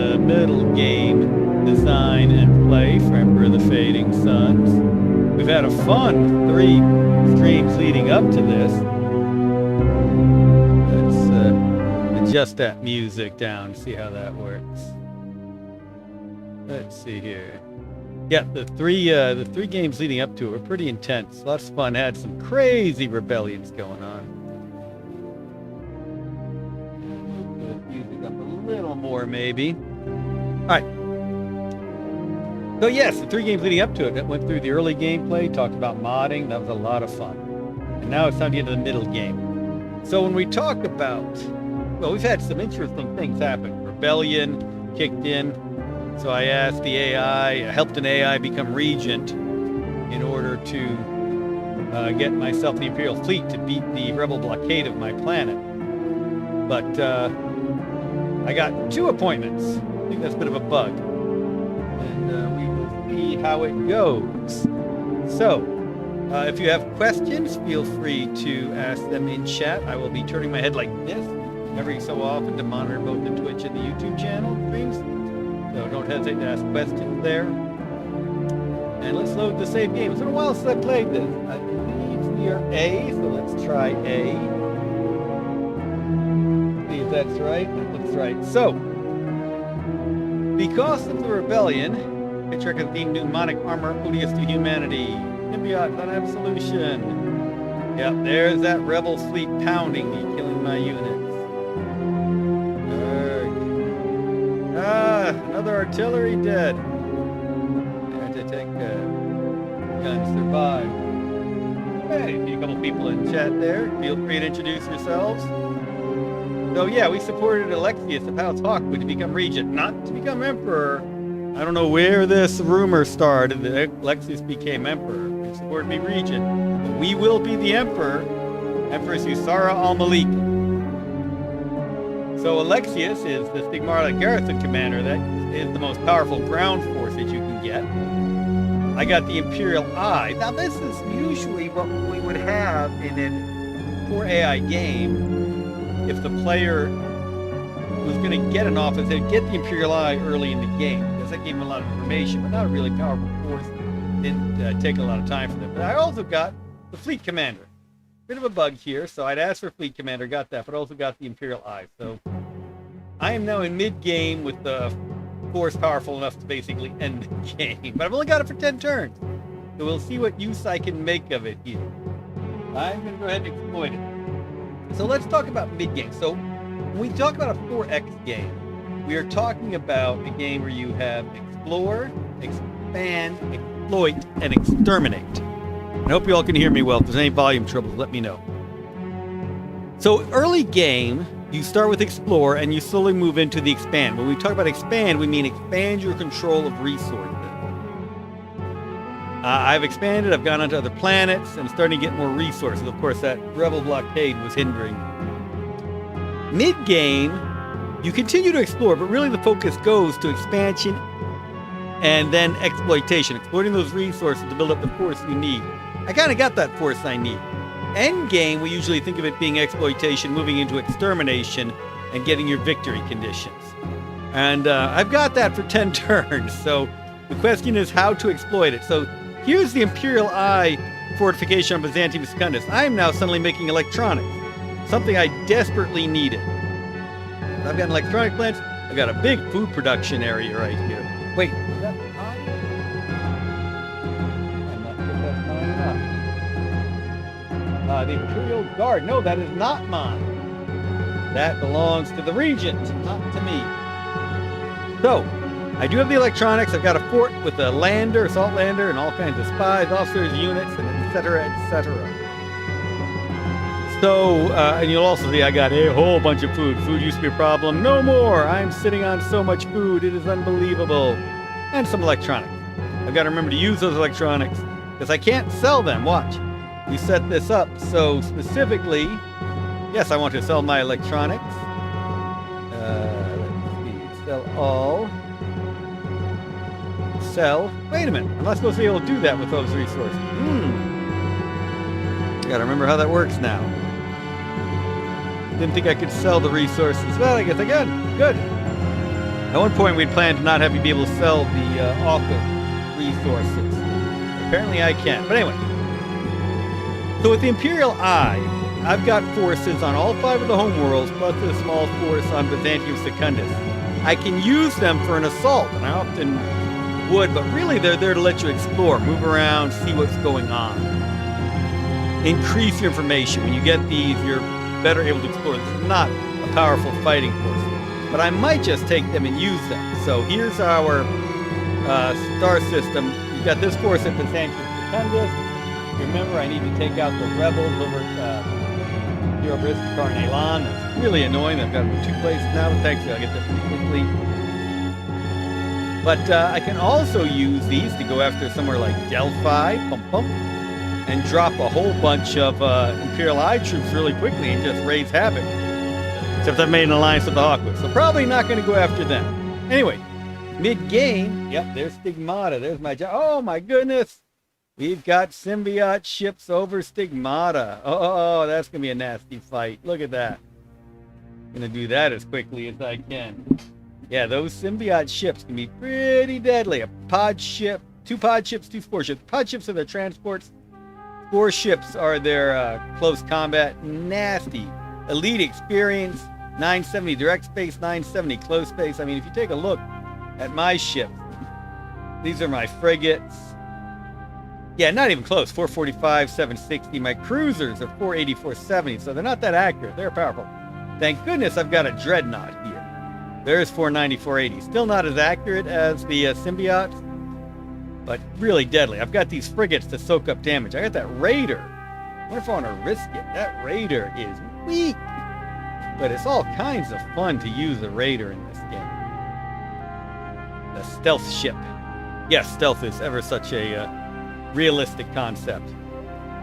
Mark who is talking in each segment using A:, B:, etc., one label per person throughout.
A: the middle game, design and play for Emperor of the Fading Suns. We've had a fun 3 streams leading up to this. Let's adjust that music down, see how that works. Let's see here. Yeah, the three games leading up to it were pretty intense. Lots of fun. Had some crazy rebellions going on. Move the music up a little more, maybe. All right. So yes, the 3 games leading up to it. That went through the early gameplay, talked about modding. That was a lot of fun. And now it's time to get to the middle game. So when we talk about, well, we've had some interesting things happen. Rebellion kicked in. So I asked the AI, I helped an AI become regent in order to get myself the Imperial fleet to beat the rebel blockade of my planet. But I got 2 appointments. I think that's a bit of a bug. And we will see how it goes. So, if you have questions, feel free to ask them in chat. I will be turning my head like this every so often to monitor both the Twitch and the YouTube channel streams. So don't hesitate to ask questions there. And let's load the save game. It's been a while since I played this. I believe we are A, so let's try A. See if that's right. That looks right. So, because of the rebellion, Patriarch has deemed pneumonic armor odious to humanity. Symbiotes on absolution. Yep, there's that rebel fleet pounding me, killing my units. Another artillery dead. I had to take guns survive. Hey, see a couple people in chat there. Feel free to introduce yourselves. So yeah, we supported Alexius of House Hawkwood to become regent, not to become emperor. I don't know where this rumor started that Alexius became emperor. He supported me regent. But we will be the emperor, Empress Usara al-Malik. So Alexius is the Stigmata Garrison commander. That is the most powerful ground force that you can get. I got the Imperial Eye. Now this is usually what we would have in a 4 AI game. If the player was going to get an office, they'd get the Imperial Eye early in the game, because that gave them a lot of information, but not a really powerful force. Didn't take a lot of time for them. But I also got the Fleet Commander. Bit of a bug here, so I'd asked for Fleet Commander, got that, but also got the Imperial Eye. So I am now in mid-game with the force powerful enough to basically end the game. But I've only got it for 10 turns, so we'll see what use I can make of it here. I'm going to go ahead and exploit it. So let's talk about mid-game. So when we talk about a 4X game, we are talking about a game where you have explore, expand, exploit, and exterminate. I hope you all can hear me well. If there's any volume troubles, let me know. So early game, you start with explore and you slowly move into the expand. When we talk about expand, we mean expand your control of resources. I've expanded, I've gone onto other planets, and starting to get more resources. Of course, that rebel blockade was hindering. Mid-game, you continue to explore, but really the focus goes to expansion and then exploitation, exploiting those resources to build up the force you need. I kind of got that force I need. End game, we usually think of it being exploitation, moving into extermination, and getting your victory conditions. And I've got that for 10 turns, so the question is how to exploit it. So here's the Imperial Eye fortification on Byzantium Secundus. I am now suddenly making electronics, something I desperately needed. I've got an electronic plant, I've got a big food production area right here. Wait, is that mine? I'm not sure if that's mine or not. The Imperial Guard. No, that is not mine. That belongs to the Regent, not to me. So, I do have the electronics. I've got a fort with a lander, assault lander, and all kinds of spies, officers, units, and etc., etc. So, and you'll also see I got a whole bunch of food. Food used to be a problem. No more. I'm sitting on so much food. It is unbelievable. And some electronics. I've got to remember to use those electronics because I can't sell them. Watch. We set this up. So specifically, yes, I want to sell my electronics. Let's see. Sell all. Sell. Wait a minute. I'm not supposed to be able to do that with those resources. I got to remember how that works now. Didn't think I could sell the resources. Well, I guess I could. Good. At one point, we'd planned to not have you be able to sell the Orca resources. Apparently, I can. But anyway. So with the Imperial Eye, I've got forces on all 5 of the homeworlds, plus a small force on Byzantium Secundus. I can use them for an assault, and I often would, but really they're there to let you explore, move around, see what's going on. Increase your information. When you get these, you're better able to explore. This is not a powerful fighting force, but I might just take them and use them. So here's our star system. You've got this force at Byzantium Secundus. Remember, I need to take out the rebels over at Istikar and Elan. That's really annoying. I've got them in 2 places now, but thankfully I'll get there pretty quickly. But I can also use these to go after somewhere like Delphi, and drop a whole bunch of Imperial Eye troops really quickly and just raise havoc. Except I've made an alliance with the Hawkwood, so probably not going to go after them. Anyway, mid-game, yep, there's Stigmata. There's my job. Oh my goodness! We've got symbiote ships over Stigmata. Oh, that's going to be a nasty fight. Look at that. I'm going to do that as quickly as I can. Yeah, those symbiote ships can be pretty deadly. A pod ship, 2 pod ships, 2 spore ships. Pod ships are their transports. Spore ships are their close combat. Nasty. Elite experience, 970 direct space, 970 close space. I mean, if you take a look at my ship, these are my frigates. Yeah, not even close. 445, 760. My cruisers are 480, 470, so they're not that accurate. They're powerful. Thank goodness I've got a dreadnought here. There's 490, 480. Still not as accurate as the symbiotes, but really deadly. I've got these frigates to soak up damage. I got that raider. I wonder if I want to risk it. That raider is weak, but it's all kinds of fun to use a raider in this game. The stealth ship. Yes, stealth is ever such a realistic concept.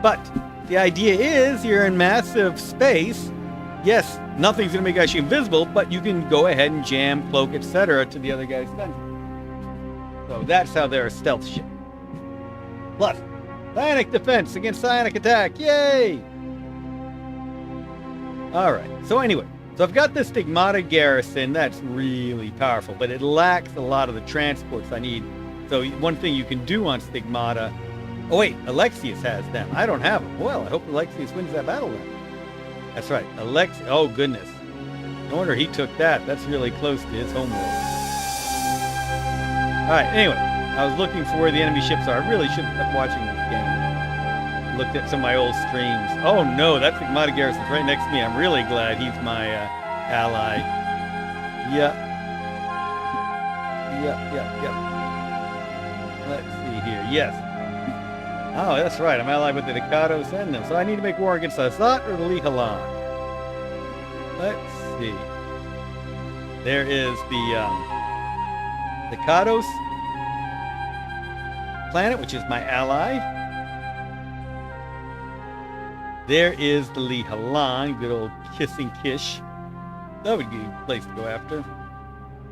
A: But the idea is you're in massive space. Yes, nothing's going to make you actually invisible, but you can go ahead and jam, cloak, etc. to the other guy's gun. So that's how they're a stealth ship. Plus, psionic defense against psionic attack. Yay! Alright, so anyway. So I've got the Stigmata garrison. That's really powerful, but it lacks a lot of the transports I need. So one thing you can do on Stigmata... Oh wait, Alexius has them. I don't have them. Well, I hope Alexius wins that battle then. That's right, oh goodness. No wonder he took that. That's really close to his homeworld. Alright, anyway. I was looking for where the enemy ships are. I really should have kept watching this game. Looked at some of my old streams. Oh no, that Stigmata garrison's right next to me. I'm really glad he's my ally. Yep. Let's see here. Yes. Oh, that's right. I'm allied with the Ducados and them. So I need to make war against the Azat or the Lihalan. Let's see. There is the Ducados planet, which is my ally. There is the Lihalan, good old kissing Kish. That would be a place to go after.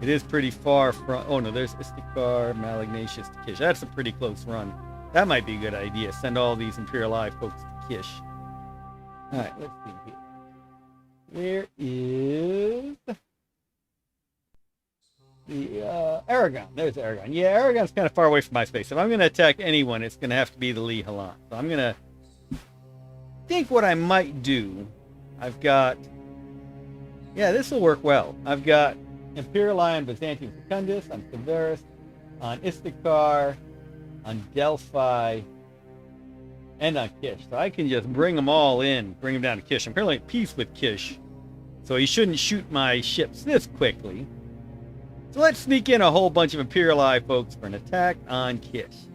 A: It is pretty far from... Oh no, there's Istikar, Malignatius to Kish. That's a pretty close run. That might be a good idea. Send all these Imperial Eye folks to Kish. Alright, let's see here. Where is the Aragon? There's Aragon. Yeah, Aragon's kind of far away from my space. If I'm going to attack anyone, it's going to have to be the Lihalan. So I'm going to think what I might do. I've got... Yeah, this will work well. I've got Imperial Eye on Byzantium Secundus, on Severus, on Istikar, on Delphi, and on Kish. So I can just bring them all in, bring them down to Kish. I'm currently at peace with Kish, so he shouldn't shoot my ships this quickly. So let's sneak in a whole bunch of Imperial Eye folks for an attack on Kish.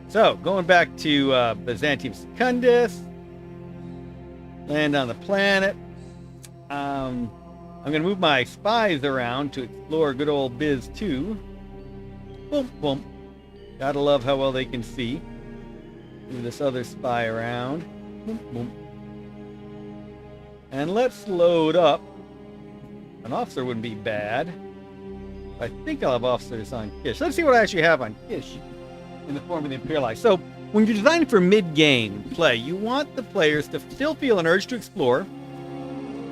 A: So, going back to Byzantium Secundus, land on the planet. I'm going to move my spies around to explore good old Biz 2. Boom, boom. Gotta love how well they can see. Move this other spy around. Boom, boom. And let's load up. An officer wouldn't be bad. I think I'll have officers on Kish. Let's see what I actually have on Kish in the form of the Imperial Eye. So, when you're designing for mid-game play, you want the players to still feel an urge to explore.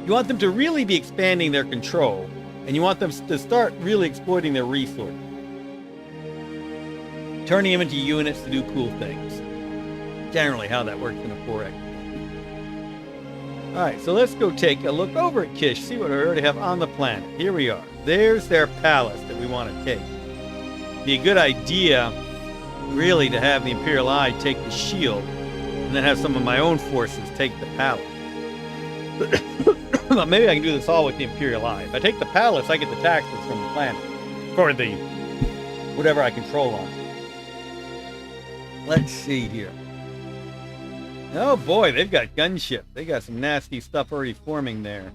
A: You want them to really be expanding their control. And you want them to start really exploiting their resources. Turning them into units to do cool things. Generally how that works in a 4X. Alright, so let's go take a look over at Kish, see what I already have on the planet. Here we are. There's their palace that we want to take. Be a good idea, really, to have the Imperial Eye take the shield, and then have some of my own forces take the palace. Maybe I can do this all with the Imperial Eye. If I take the palace, I get the taxes from the planet. For the whatever I control on. Let's see here. Oh boy, they've got gunship. They got some nasty stuff already forming there.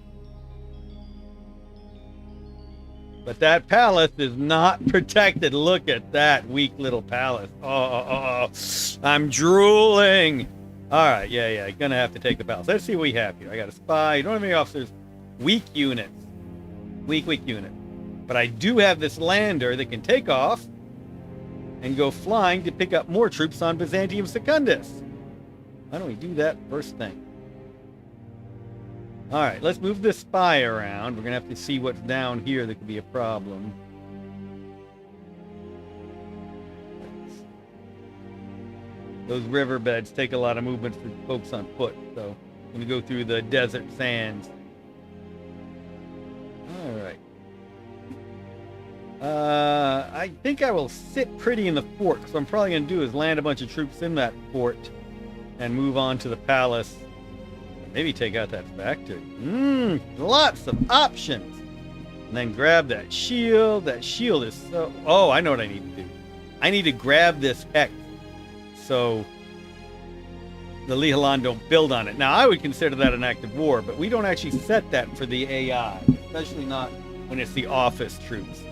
A: But that palace is not protected. Look at that weak little palace. Oh. I'm drooling. All right, yeah. Gonna have to take the palace. Let's see what we have here. I got a spy. You don't have any officers. Weak units. Weak unit. But I do have this lander that can take off and go flying to pick up more troops on Byzantium Secundus. Why don't we do that first thing? All right, let's move this spy around. We're going to have to see what's down here that could be a problem. Those riverbeds take a lot of movement for folks on foot, so I'm going to go through the desert sands. All right. I think I will sit pretty in the fort, so I'm probably going to do is land a bunch of troops in that fort and move on to the palace. Maybe take out that factory. Lots of options. And then grab that shield. That shield is so... Oh, I know what I need to do. I need to grab this hex so the Lihalan don't build on it. Now, I would consider that an act of war, but we don't actually set that for the AI, especially not when it's the office troops.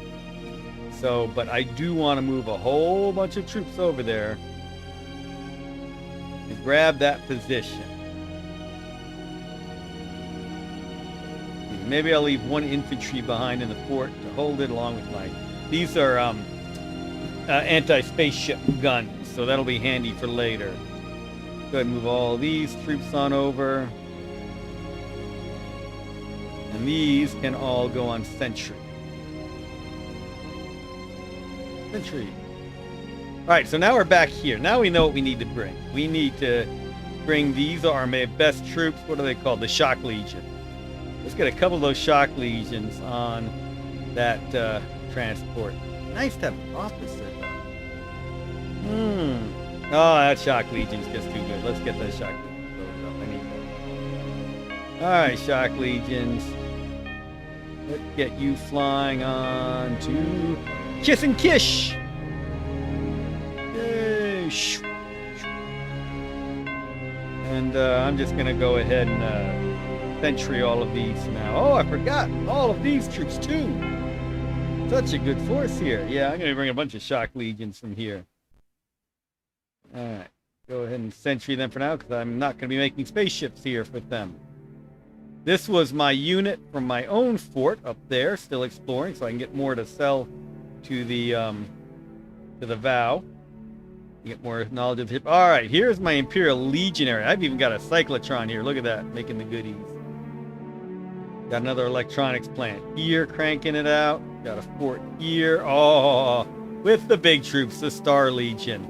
A: So, but I do want to move a whole bunch of troops over there and grab that position. Maybe I'll leave one infantry behind in the fort to hold it along with my... These are anti-spaceship guns, so that'll be handy for later. Go ahead and move all these troops on over. And these can all go on sentry. Sentry. Alright, so now we're back here. Now we know what we need to bring. We need to bring these are my best troops. What are they called? The Shock Legion. Let's get a couple of those Shock Legions on that transport. Nice to have an officer. Oh, that Shock Legion's just too good. Let's get that Shock Legion loaded up. I need that. Alright, Shock Legions. Let's get you flying on to Kiss and Kish. Yay. And I'm just going to go ahead and sentry all of these now. Oh, I forgot all of these troops too. Such a good force here. Yeah, I'm going to bring a bunch of Shock Legions from here. Alright, go ahead and sentry them for now because I'm not going to be making spaceships here for them. This was my unit from my own fort up there, still exploring, so I can get more to sell to the Vow. Get more knowledge of the hip. Alright, here's my Imperial Legionary. I've even got a cyclotron here. Look at that, making the goodies. Got another electronics plant here, cranking it out. Got a fort here. Oh, with the big troops, the Star Legion.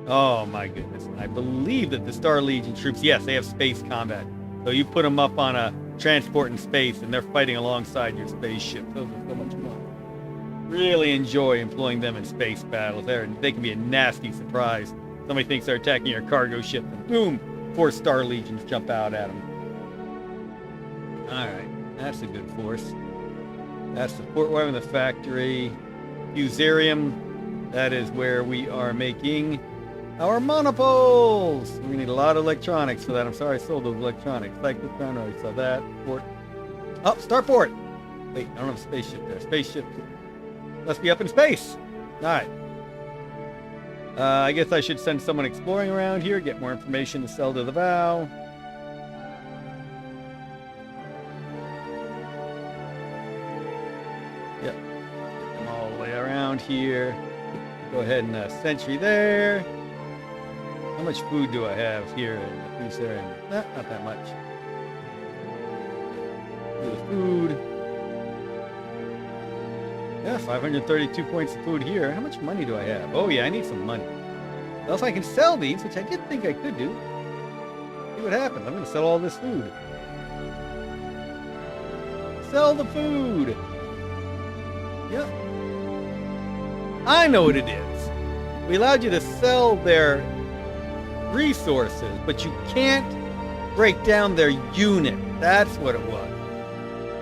A: Oh my goodness. I believe that the Star Legion troops, yes, they have space combat. So you put them up on a transport in space and they're fighting alongside your spaceship. Those are so much fun. Really enjoy employing them in space battles. They can be a nasty surprise. Somebody thinks they're attacking your cargo ship and boom, 4 Star Legions jump out at them. Alright, that's a good force. That's the Fort Weapon, the factory. Fusarium, that is where we are making our monopoles. We're gonna need a lot of electronics for that. I'm sorry I sold those electronics. Cyclotron, I already saw that. Port. Oh, starport! Wait, I don't have a spaceship there. Spaceship must be up in space. Alright. I guess I should send someone exploring around here, get more information to sell to the Vow. Yep. Get them all the way around here. Go ahead and sentry there. How much food do I have here in the food area? Not that much. Do the food. Yeah, 532 points of food here. How much money do I have? Oh yeah, I need some money. Else I can sell these, which I did think I could do. See what happens. I'm going to sell all this food. Sell the food. Yep. I know what it is. We allowed you to sell their resources, but you can't break down their unit. That's what it was.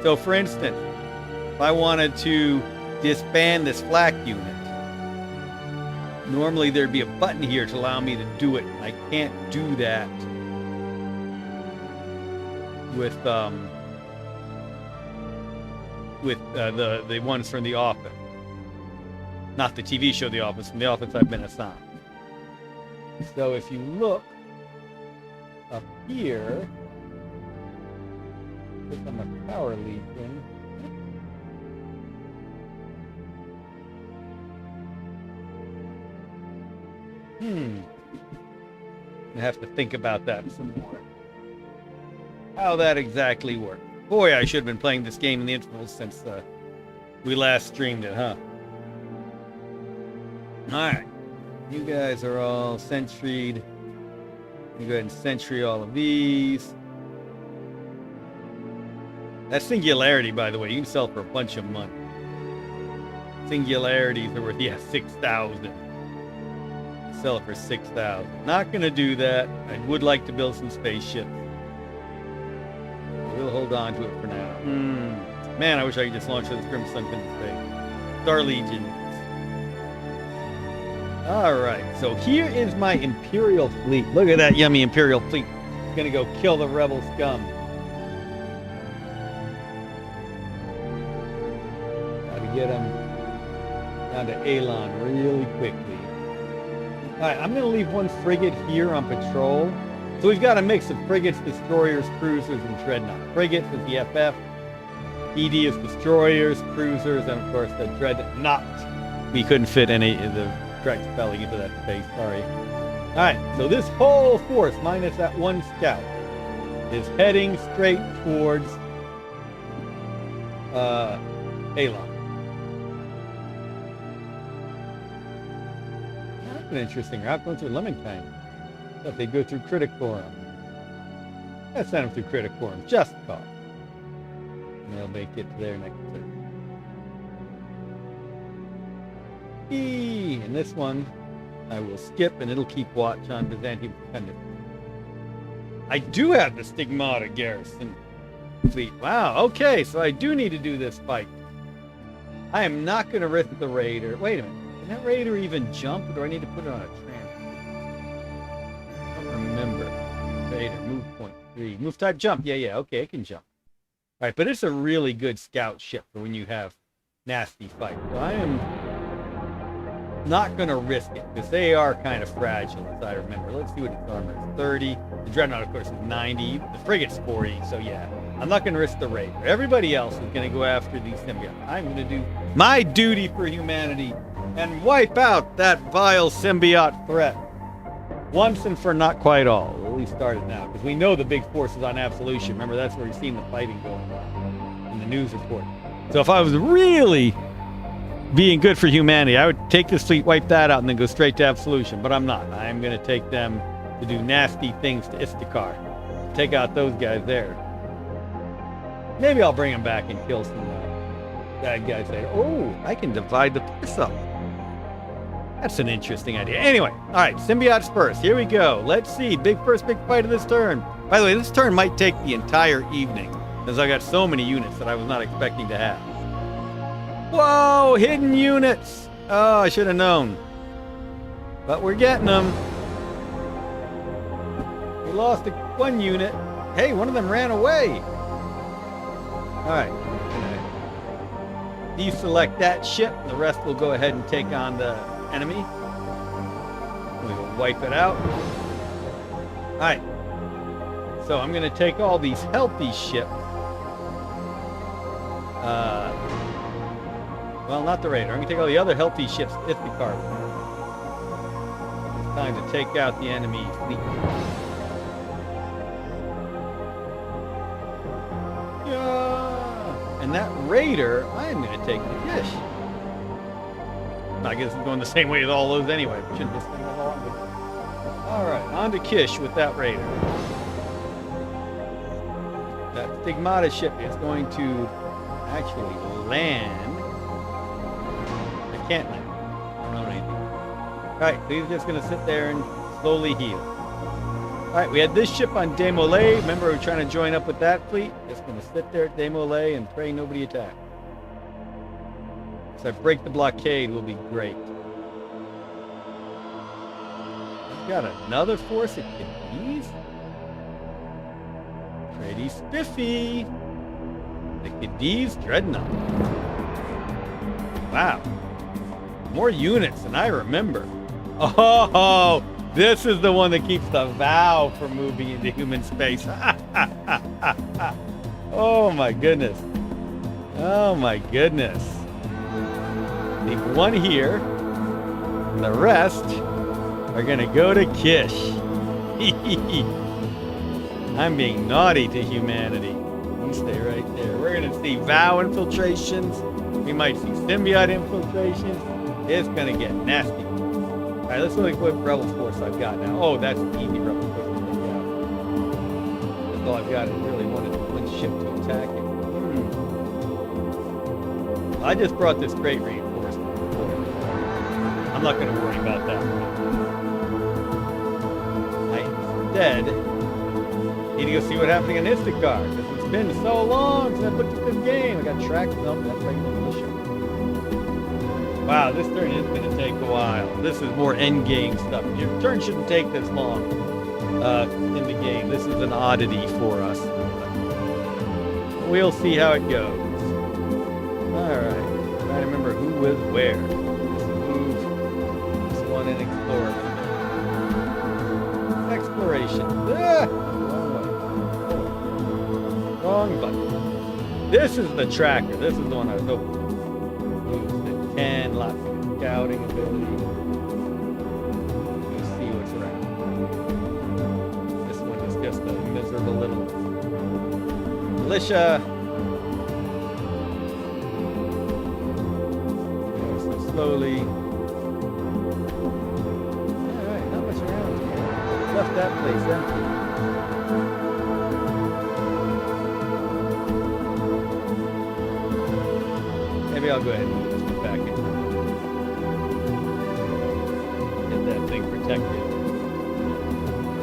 A: So for instance, if I wanted to disband this flak unit, normally there'd be a button here to allow me to do it. I can't do that with the ones from The Office. Not the TV show The Office, from The Office I've been assigned. So if you look up here, click on the Power Legion. I have to think about that some more. How that exactly works. Boy, I should have been playing this game in the intervals since we last streamed it, huh? Alright. You guys are all sentried. You go ahead and sentry all of these. That singularity, by the way, you can sell for a bunch of money. Singularities are worth, 6,000. Sell it for 6,000. Not gonna do that. I would like to build some spaceships. We'll hold on to it for now. Man, I wish I could just launch those Crimson into space. Star Legions. Alright, so here is my Imperial fleet. Look at that yummy Imperial fleet. It's gonna go kill the rebel scum. Gotta get them down to Alon really quickly. Alright, I'm gonna leave one frigate here on patrol. So we've got a mix of frigates, destroyers, cruisers, and dreadnoughts. Frigates is the FF. ED is destroyers, cruisers, and of course the dreadnought. We couldn't fit any of the correct spelling into that space, sorry. Alright, so this whole force, minus that one scout, is heading straight towards Alon. That's an interesting route, going through Lemminkind. Thought they'd go through Criticorum. Let's send them through Criticorum, just cause. And they'll make it to their next turn. And this one I will skip, and it'll keep watch on Byzantium Dependence. I do have the Stigmata garrison fleet. Wow, okay, so I do need to do this fight. I am not going to risk the raider. Wait a minute. Can that raider even jump, or do I need to put it on a transport? I don't remember. Raider, move point 3. Move type jump. Yeah, okay, it can jump. All right, but it's a really good scout ship for when you have nasty fights. So I am not going to risk it, because they are kind of fragile, as I remember. Let's see what its armor is. 30. The dreadnought, of course, is 90. The frigate's 40, so yeah. I'm not going to risk the raider. Everybody else is going to go after these symbiotes. I'm going to do my duty for humanity and wipe out that vile symbiote threat. Once and for not quite all. We'll at least start it now, because we know the big force is on Absolution. Remember, that's where we've seen the fighting going on in the news report. So if I was really being good for humanity, I would take this fleet, wipe that out, and then go straight to Absolution. But I'm not. I'm going to take them to do nasty things to Istakar. Take out those guys there. Maybe I'll bring them back and kill some bad guys there. Oh, I can divide the force up. That's an interesting idea. Anyway, all right, symbiotes first. Here we go. Let's see. Big fight of this turn. By the way, this turn might take the entire evening, because I got so many units that I was not expecting to have. Whoa, hidden units. Oh, I should have known. But we're getting them. We lost one unit. Hey, one of them ran away. All right. Deselect that ship. The rest will go ahead and take on the enemy. We will wipe it out. All right. So I'm going to take all these healthy ships. Well, not the raider. I'm going to take all the other healthy ships to Ithacar. It's time to take out the enemy fleet. Yeah. And that raider, I am going to take the dish. I guess it's going the same way as all those anyway. We shouldn't just think of all of them. All right, on to Kish with that raider. That Stigmata ship is going to actually land. I can't land. I don't know anything. All right, so he's just going to sit there and slowly heal. All right, we had this ship on Demolay. Remember, we were trying to join up with that fleet. Just going to sit there at Demolay and pray nobody attacks. So break the blockade will be great. We've got another force at Cadiz. Pretty spiffy. The Cadiz Dreadnought. Wow. More units than I remember. Oh, this is the one that keeps the vow from moving into human space. Oh my goodness. Oh my goodness. Leave one here. And the rest are gonna go to Kish. I'm being naughty to humanity. You stay right there. We're gonna see vow infiltrations. We might see symbiote infiltrations. It's gonna get nasty. All right, let's look what rebel force I've got now. Oh, that's easy rebel force to take out. That's all I've got is really one ship to attack it. I just brought this great reinforcement. I'm not gonna worry about that one. I instead need to go see what happened in Instacar, because it's been so long since I looked at this game. I got tracked. Nope, that's regular militia. Wow, this turn is going to take a while. This is more end game stuff. Your turn shouldn't take this long in the game. This is an oddity for us. We'll see how it goes. All right. I remember who was where. Let's move this one and explore a little bit. Exploration. Ah! Wrong button. This is the tracker. This is the one I was hoping for. Moves to 10, lots of scouting ability. You see what's around. This one is just a miserable little militia. So slowly. Alright, not much around here. Left that place empty. Maybe I'll go ahead and move this one back in. Get that thing protected.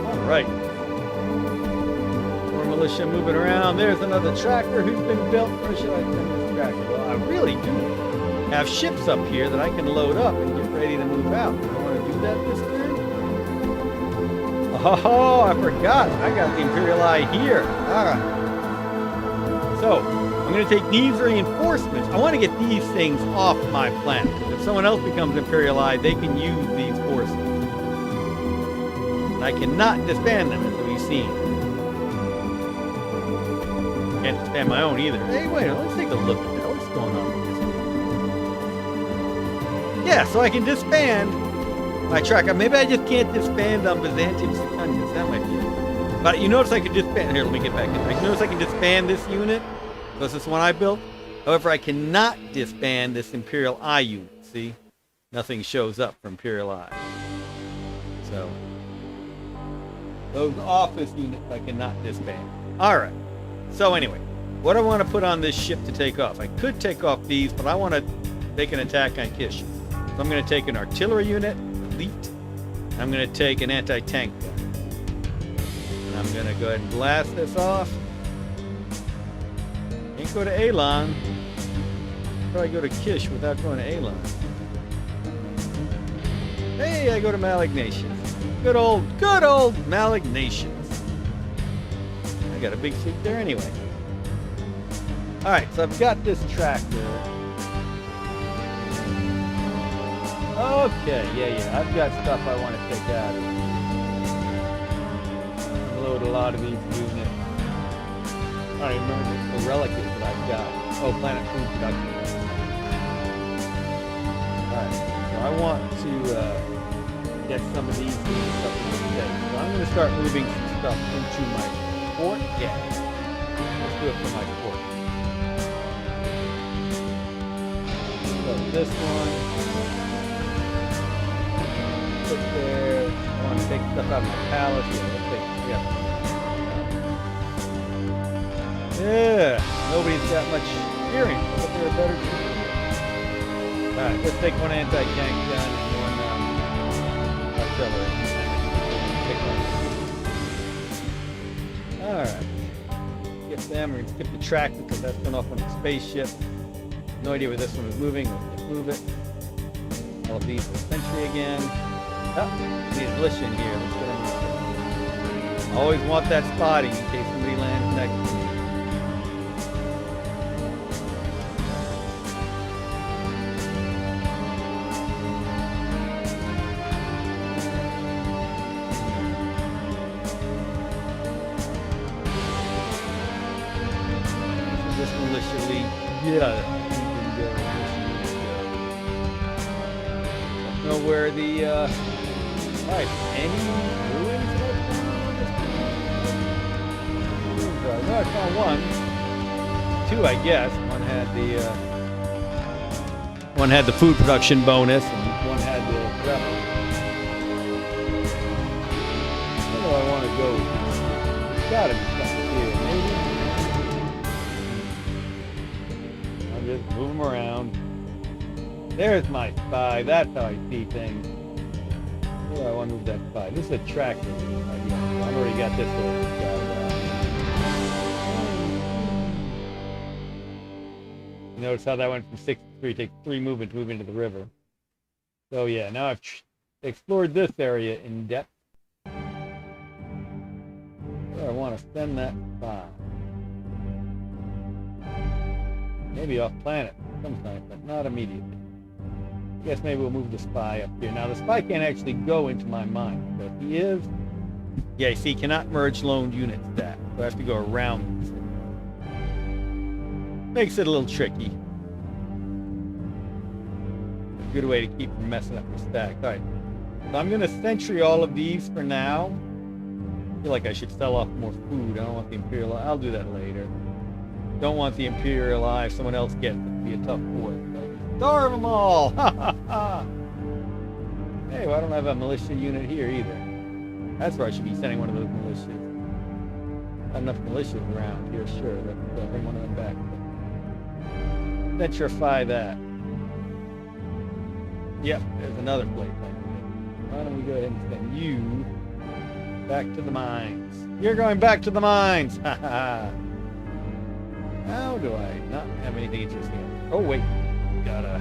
A: Alright. More militia moving around. There's another tracker who's been built. Where should I send this tracker? Well, I really do have ships up here that I can load up and get ready to move out. Do I want to do that this turn? Oh, I forgot. I got the Imperial Eye here. Alright. So, I'm going to take these reinforcements. I want to get these things off my planet. Because if someone else becomes Imperial Eye, they can use these forces. And I cannot disband them, as we've seen. Can't disband my own either. Hey, wait, let's take a look at that. What's going on with this? Yeah, so I can disband my tracker. Maybe I just can't disband on Byzantium Secundus. That might be it. But you notice I could disband. Here, let me get back in. I notice I can disband this unit. This is one I built. However, I cannot disband this Imperial Eye unit. See? Nothing shows up for Imperial Eye. So, those office units I cannot disband. Alright. So anyway, what I want to put on this ship to take off. I could take off these, but I want to take an attack on Kish. So I'm going to take an artillery unit, elite. I'm going to take an anti-tank gun. And I'm going to go ahead and blast this off. Can't go to Alon. Probably go to Kish without going to Alon. Hey, I go to Malignations. Good old Malignations. I got a big fleet there anyway. Alright, so I've got this tractor. Okay, yeah. I've got stuff I want to take out of it. Load a lot of these units. I don't even remember the relic is that I've got. Oh, planet food production. Alright, so I want to get some of these things up in the state. So I'm going to start moving some stuff into my fort. Yeah, let's do it for my fort. So this one. stuff out of my palace. Yeah, nobody's got much experience, but they're a better team. Alright, let's take one anti-tank gun and one artillery. Alright. Get them, we're gonna skip the tractor because that's going off on the spaceship. No idea where this one is moving. Let's move it. All of these are sentry again. Oh, need a militia in here. Let's get them. Always want that spotting in case somebody lands next to me. This militia lead. Yeah. Don't know where the alright, any ruins left? No, I found one. Two, I guess. One had the food production bonus and one had the rebel. Where do I want to go? It's gotta be something here, maybe. I'll just move them around. There's my spy. That's how I see things. Where do I want to move that spy? This is a tractor. I've already got this one. Notice how that went from 6 to 3. Takes 3 movement to move into the river. So yeah, now I've explored this area in depth. Where I want to send that spy. Maybe off planet sometime, but not immediately. I guess maybe we'll move the spy up here. Now the spy can't actually go into my mind. So if he is, yeah, you see, he cannot merge loaned unit stack. So I have to go around this. Makes it a little tricky. A good way to keep from messing up your stack. All right, so I'm gonna sentry all of these for now. I feel like I should sell off more food. I don't want the Imperial Eye. I'll do that later. Don't want the Imperial Eye. If someone else gets it, it'll be a tough force. Starve them all! Ha ha ha! Hey, well, I don't have a militia unit here either. That's where I should be sending one of those militias. Not enough militias around here, sure. Let's bring one of them back. Centrify that. Yep, there's another place like that. Why don't we go ahead and send you back to the mines? You're going back to the mines! Ha ha! How do I not have anything interesting? Oh, wait. Got a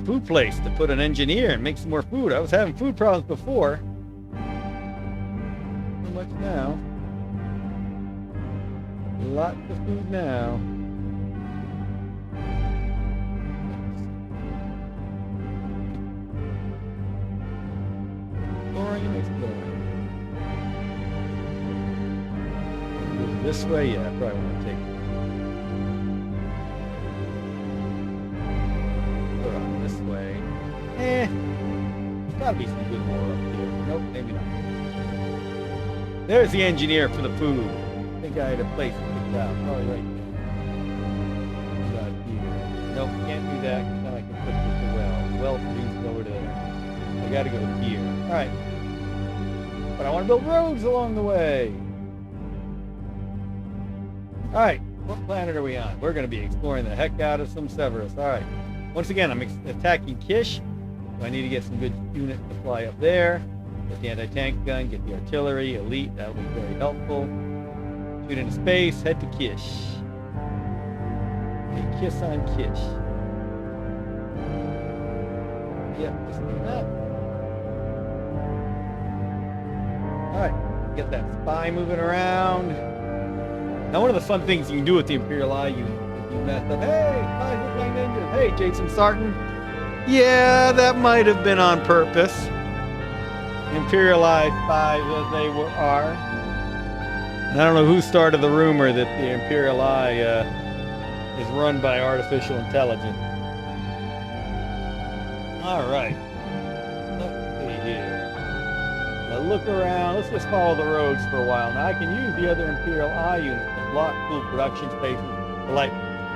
A: food place to put an engineer and make some more food. I was having food problems before. So much now. Lots of food now. Exploring and exploring. This way, yeah, I probably want to take it. There's gotta be some good more up here. Nope, maybe not. There's the engineer for the food. I think I had a place picked out. Probably right there. Here. Nope, can't do that because now I can put this well produced over there. I gotta go here. Alright. But I want to build roads along the way. Alright, what planet are we on? We're going to be exploring the heck out of some Severus. Alright. Once again, I'm attacking Kish. So I need to get some good units to fly up there. Get the anti-tank gun, get the artillery, elite. That'll be very helpful. Shoot into space, head to Kish. A kiss on Kish. Yep, just like that. Alright, get that spy moving around. Now, one of the fun things you can do with the Imperial Eye, you messed up. Hey, spies are playing ninjas. Hey, Jason Sarton. Yeah, that might have been on purpose. Imperial Eye spies as they are. And I don't know who started the rumor that the Imperial Eye is run by artificial intelligence. All right. Let's see here. Now look around. Let's just follow the roads for a while. Now I can use the other Imperial Eye units to block cool production spaces. Like,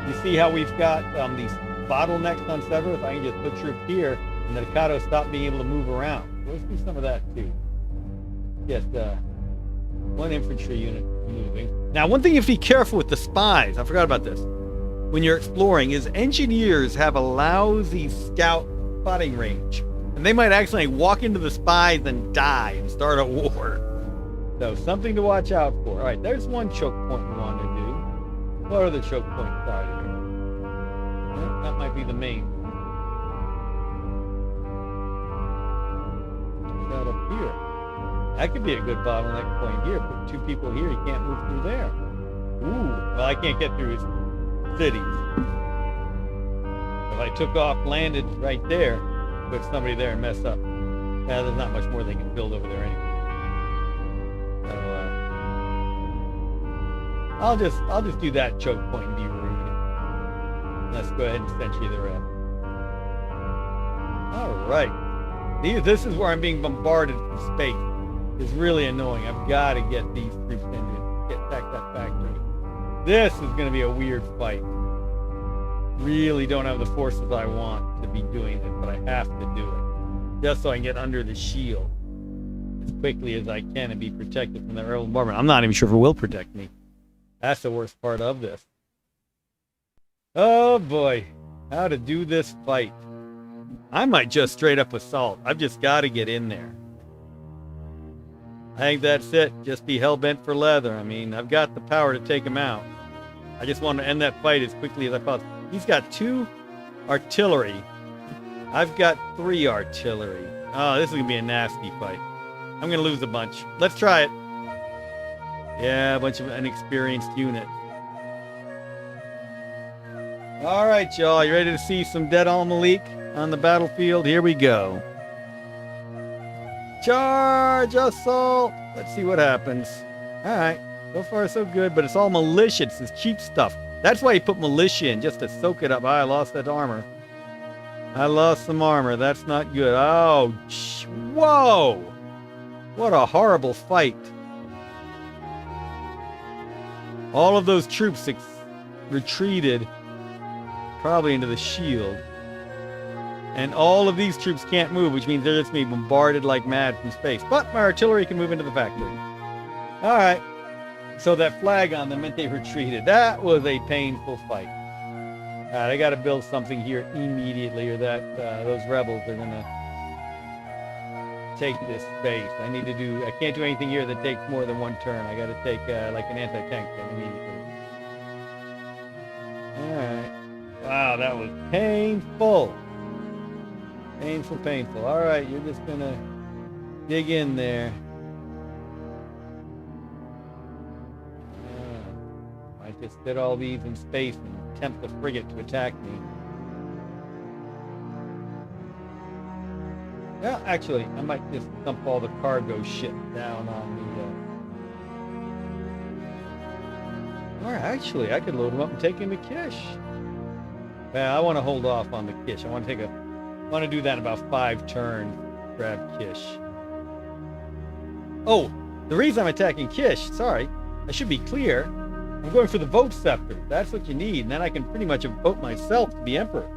A: you see how we've got these bottlenecks on Severus? I can just put troops here, and the Mikado stop being able to move around. Let's do some of that too. Get one infantry unit moving. Now, one thing you have to be careful with the spies, I forgot about this, when you're exploring, is engineers have a lousy scout spotting range. And they might accidentally walk into the spies and die and start a war. So, something to watch out for. All right, there's one choke point we want to do. What are the choke points out here? Well, that might be the main. What's that up here? That could be a good bottleneck point here. Put two people here, you can't move through there. Ooh, well, I can't get through cities. If I took off, landed right there, put somebody there and mess up. Yeah, there's not much more they can build over there anyway. So, I'll just do that choke point and be rude. Let's go ahead and sentry the rest. All right. This is where I'm being bombarded from space. It's really annoying. I've got to get these troops in and get back that factory. This is going to be a weird fight. Really don't have the forces I want to be doing this, but I have to do it. Just so I can get under the shield as quickly as I can and be protected from the aerial bombardment. I'm not even sure if it will protect me. That's the worst part of this. Oh boy. How to do this fight. I might just straight up assault. I've just got to get in there. I think that's it. Just be hell-bent for leather. I mean, I've got the power to take him out. I just want to end that fight as quickly as I possibly. He's got 2 artillery. I've got 3 artillery. Oh, this is going to be a nasty fight. I'm going to lose a bunch. Let's try it. Yeah, a bunch of inexperienced units. All right, y'all. You ready to see some dead al-Malik on the battlefield? Here we go. Charge! Assault! Let's see what happens. All right. So far, so good, but it's all militia. It's this cheap stuff. That's why he put militia in, just to soak it up. I lost that armor. I lost some armor. That's not good. Oh, whoa! What a horrible fight. All of those troops retreated, probably into the shield. And all of these troops can't move, which means they're just being bombarded like mad from space. But my artillery can move into the factory. All right. So that flag on them meant they retreated. That was a painful fight. All right, I got to build something here immediately, or that those rebels are going to take this space. I can't do anything here that takes more than 1 turn. I got to take like an anti-tank gun immediately. All right. Wow, that was painful. Painful. All right, you're just going to dig in there. I just did all these in space and tempt the frigate to attack me. Well, actually, I might just dump all the cargo shit down on the... Or actually, I could load them up and take him to Kish. Well, I want to hold off on the Kish. I want to do that in about 5 turns. Grab Kish. Oh, the reason I'm attacking Kish, sorry, I should be clear. I'm going for the vote scepter. That's what you need. And then I can pretty much vote myself to be emperor.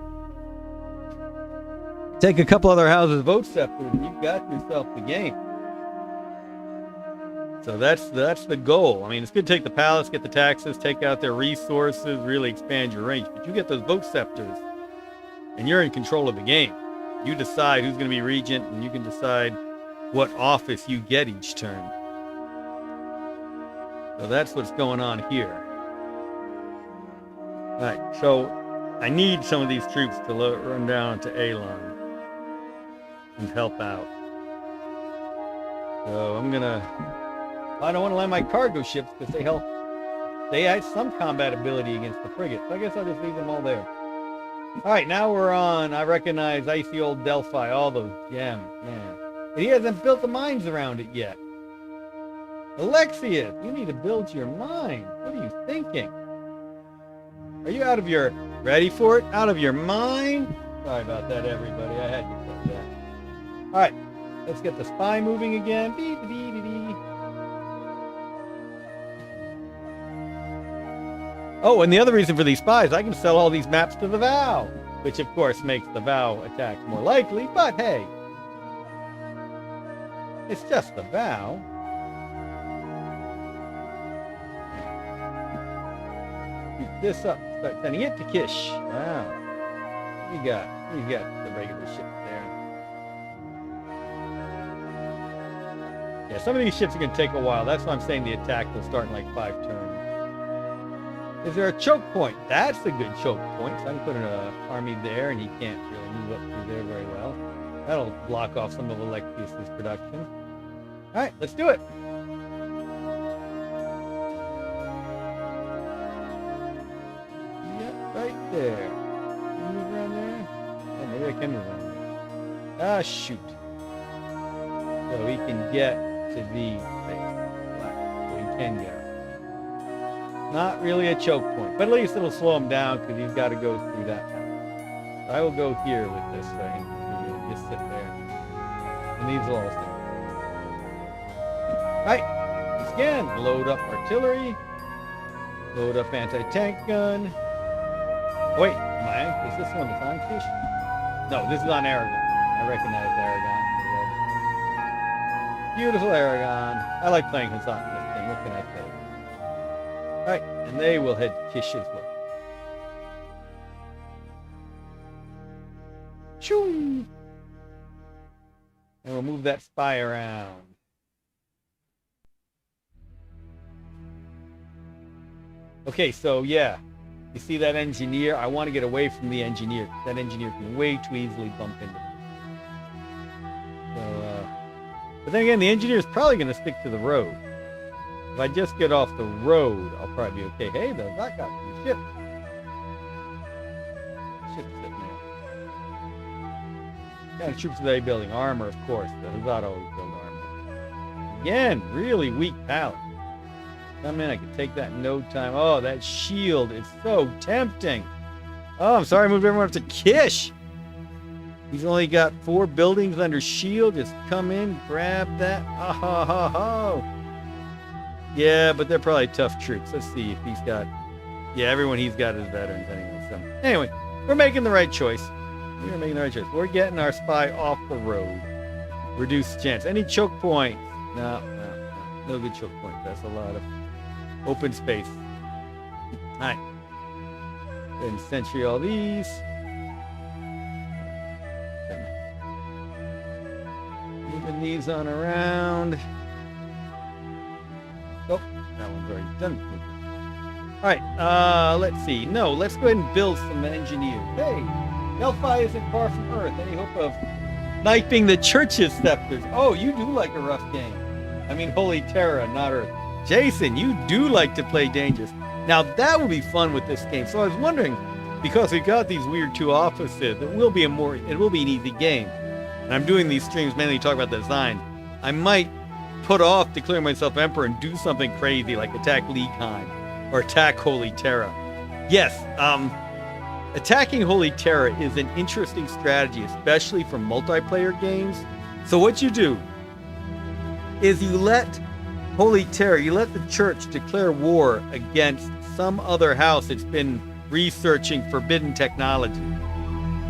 A: Take a couple other houses' vote scepter and you've got yourself the game. So that's the goal. I mean, it's good to take the palace, get the taxes, take out their resources, really expand your range. But you get those vote scepters and you're in control of the game. You decide who's going to be regent and you can decide what office you get each turn. So that's what's going on here. All right, so I need some of these troops to run down to Alon and help out. So I don't want to land my cargo ships because they had some combat ability against the frigate. So I guess I'll just leave them all there. All right, now we're on, I recognize icy old Delphi, all those gems, man. But he hasn't built the mines around it yet. Alexius, you need to build your mine. What are you thinking? Are you ready for it? Out of your mind? Sorry about that, everybody. I had to say that. All right, let's get the spy moving again. Oh, and the other reason for these spies, I can sell all these maps to the Vow, which of course makes the Vow attack more likely, but hey. It's just the bow. Scoot this up. Start sending it to Kish. Wow. We got the regular ship there. Yeah, some of these ships are going to take a while. That's why I'm saying the attack will start in like 5 turns. Is there a choke point? That's a good choke point. So I can put an army there, and he can't really move up through there very well. That'll block off some of Alexius's production. All right, let's do it. Yep, right there. Can you move around there? Oh, maybe I can move around there. Ah, shoot. So he can get to the black. So he can get her. Not really a choke point, but at least it'll slow him down because he's got to go through that. So I will go here with this thing. Just sit there. And these will all sit. Alright, once again, load up artillery. Load up anti-tank gun. Oh, wait, is this one that's on Kish? No, this is on Aragon. I recognize Aragon. Beautiful Aragon. I like playing Hassan in this thing. What can I say? Alright, and they will head to Kish as well. Choo! And we'll move that spy around. Okay, so yeah. You see that engineer? I want to get away from the engineer. That engineer can way too easily bump into me. So, but then again, the engineer is probably going to stick to the road. If I just get off the road, I'll probably be okay. Hey, though, that got the ship. Ship's sitting there. What kind of troops are they building? Armor, of course. The Hussar always build armor. Again, really weak palette. Come in, I can take that in no time. Oh, that shield is so tempting. Oh, I'm sorry I moved everyone up to Kish. He's only got 4 buildings under shield. Just come in, grab that. Oh, ho, ho, ho. Yeah, but they're probably tough troops. Let's see if he's got... Yeah, everyone he's got is veterans anyway. So, anyway, we're making the right choice. We're making the right choice. We're getting our spy off the road. Reduce chance. Any choke points? No good choke points. That's a lot of open space. All right. Go ahead and sentry all these. Moving these on around. Oh, that one's already done. All right, let's see. No, let's go ahead and build some engineers. Hey, Delphi isn't far from Earth. Any hope of sniping the church's scepters? Oh, you do like a rough game. I mean, Holy Terra, not Earth. Jason, you do like to play dangerous. Now, that would be fun with this game. So I was wondering, because we've got these weird 2 offices, it will be an easy game. And I'm doing these streams mainly to talk about the design. I might put off declaring myself Emperor and do something crazy like attack Leagheim or attack Holy Terra. Yes, attacking Holy Terra is an interesting strategy, especially for multiplayer games. So what you do is you let Holy Terra, you let the church declare war against some other house that's been researching forbidden technology.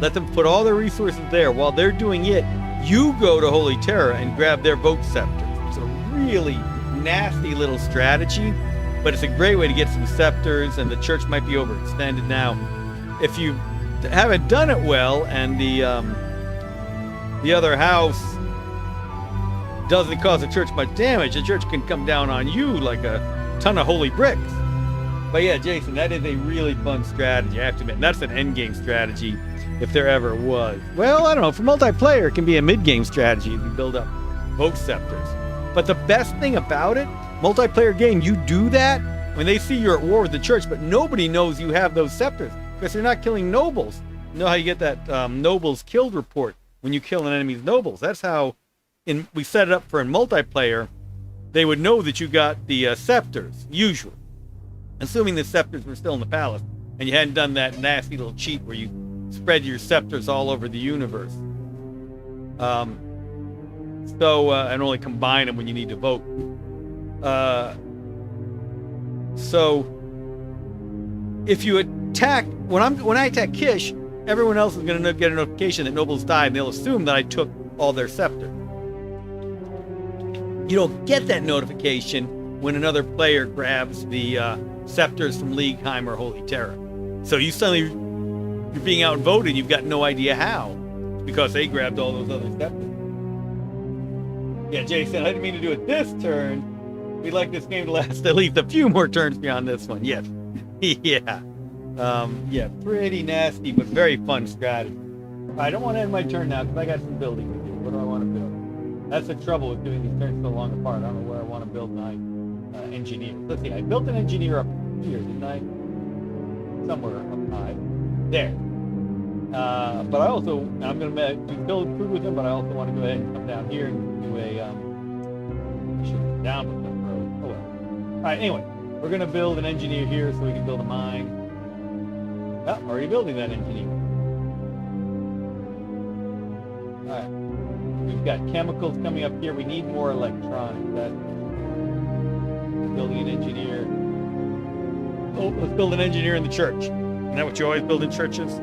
A: Let them put all their resources there. While they're doing it, you go to Holy Terra and grab their vote scepter. It's a really nasty little strategy, but it's a great way to get some scepters, and the church might be overextended now. If you haven't done it well and the other house doesn't cause the church much damage, the church can come down on you like a ton of holy bricks. But yeah, Jason, that is a really fun strategy, I have to admit. And that's an endgame strategy if there ever was. Well, I don't know. For multiplayer, it can be a mid-game strategy if you build up vote scepters. But the best thing about it, multiplayer game, you do that when they see you're at war with the church, but nobody knows you have those scepters because you're not killing nobles. You know how you get that nobles killed report when you kill an enemy's nobles? That's how we set it up for in multiplayer. They would know that you got the scepters, usually. Assuming the scepters were still in the palace and you hadn't done that nasty little cheat where you spread your scepters all over the universe. And only combine them when you need to vote. So if you attack, when I attack Kish, everyone else is going to get a notification that nobles died, and they'll assume that I took all their scepter. you don't get that notification when another player grabs the scepters from Midgame or Holy Terror. So you're being outvoted. You've got no idea how, because they grabbed all those other scepters. Yeah, Jason, I didn't mean to do it this turn. We'd like this game to last at least a few more turns beyond this one. Yes. Yeah. Yeah, pretty nasty, but very fun strategy. I don't want to end my turn now because I got some building to do. What do I want to build? That's the trouble with doing these turns so long apart. I don't know where I want to build my engineer. Let's see, I built an engineer up here, didn't I? Somewhere up high. There. But I also, I'm going to build food with him, but I also want to go ahead and come down here and do a, I should have down with them road. Oh well. Alright, anyway, we're going to build an engineer here so we can build a mine. Oh, already building that engineer. Alright. We've got chemicals coming up here. We need more electronics. That's building an engineer. Oh, let's build an engineer in the church. Isn't that what you always build in churches?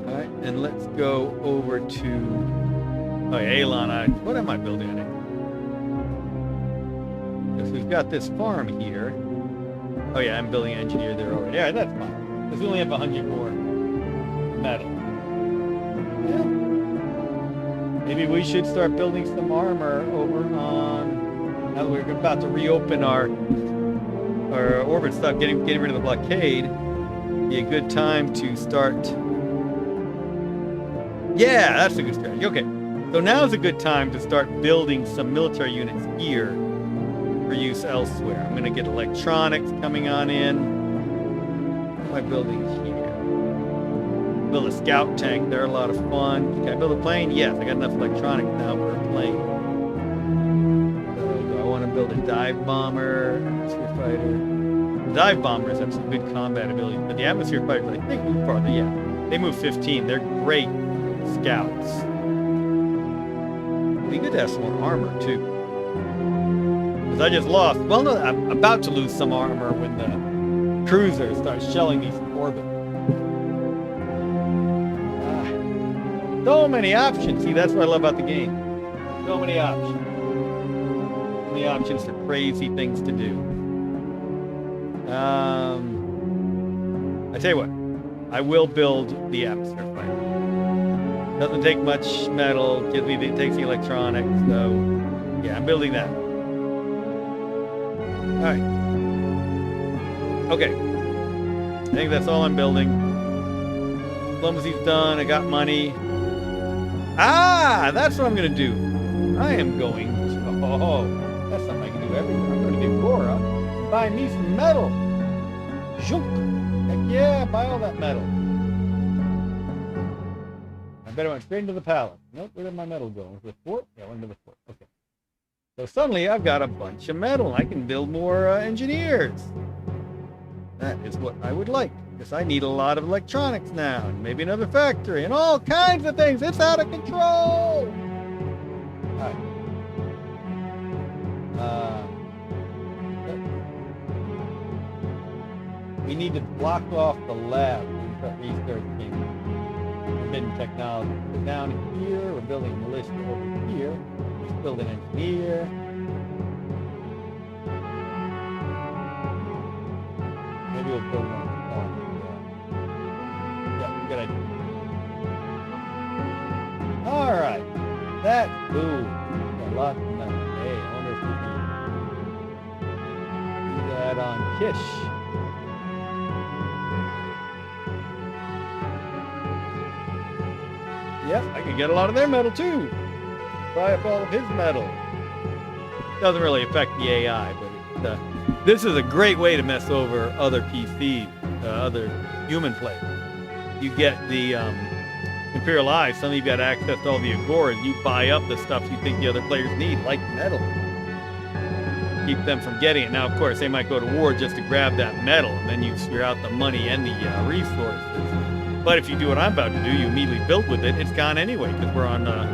A: Alright, and let's go over to Elon. What am I building on it? Because we've got this farm here. Oh yeah, I'm building an engineer there already. Yeah, that's fine. Because we only have 100 more metal. Yeah. Maybe we should start building some armor over on... Now that we're about to reopen our orbit, stop getting rid of the blockade. Be a good time to start... Yeah, that's a good strategy. Okay. So now's a good time to start building some military units here for use elsewhere. I'm going to get electronics coming on in. What am I building here? Build a scout tank. They're a lot of fun. Can I build a plane? Yes, I got enough electronics now for a plane. So do I want to build a dive bomber, atmosphere fighter? The dive bombers have some good combat abilities, but the atmosphere fighters, I think, move farther. Yeah, they move 15. They're great scouts. It'd be good to have some more armor too. Because I just lost. Well, no, I'm about to lose some armor when the cruiser starts shelling me from orbit. So many options. See, that's what I love about the game. So many options. So many options for crazy things to do. I tell you what, I will build the atmosphere fighter. Doesn't take much metal, it takes the electronics, so yeah, I'm building that. Alright. Okay. I think that's all I'm building. Diplomacy's done, I got money. Ah, that's what I'm going to do. I am going to... Oh, that's something I can do everywhere. I'm going to do Gora and buy me some metal. Zhunk. Heck yeah, buy all that metal. I better went straight into the palace. Nope, where did my metal go? Into the fort? Yeah, went into the fort. Okay. So suddenly I've got a bunch of metal. I can build more engineers. That is what I would like. Because I need a lot of electronics now, and maybe another factory, and all kinds of things. It's out of control! Alright. We need to block off the lab and start researching forbidden technology. So down here, we're building a militia over here. Let's build an engineer. Maybe we'll build one. Good idea. Alright. That's cool. Got lots of money. Hey, I wonder if we can do that on Kish. Yep, I can get a lot of their metal too. Buy up all of his metal. Doesn't really affect the AI, but this is a great way to mess over other PCs, other human players. You get the Imperial Eye, suddenly you've got access to all the Agoras. You buy up the stuff you think the other players need, like metal. Keep them from getting it. Now, of course, they might go to war just to grab that metal, and then you clear out the money and the resources. But if you do what I'm about to do, you immediately build with it, it's gone anyway, because we're on the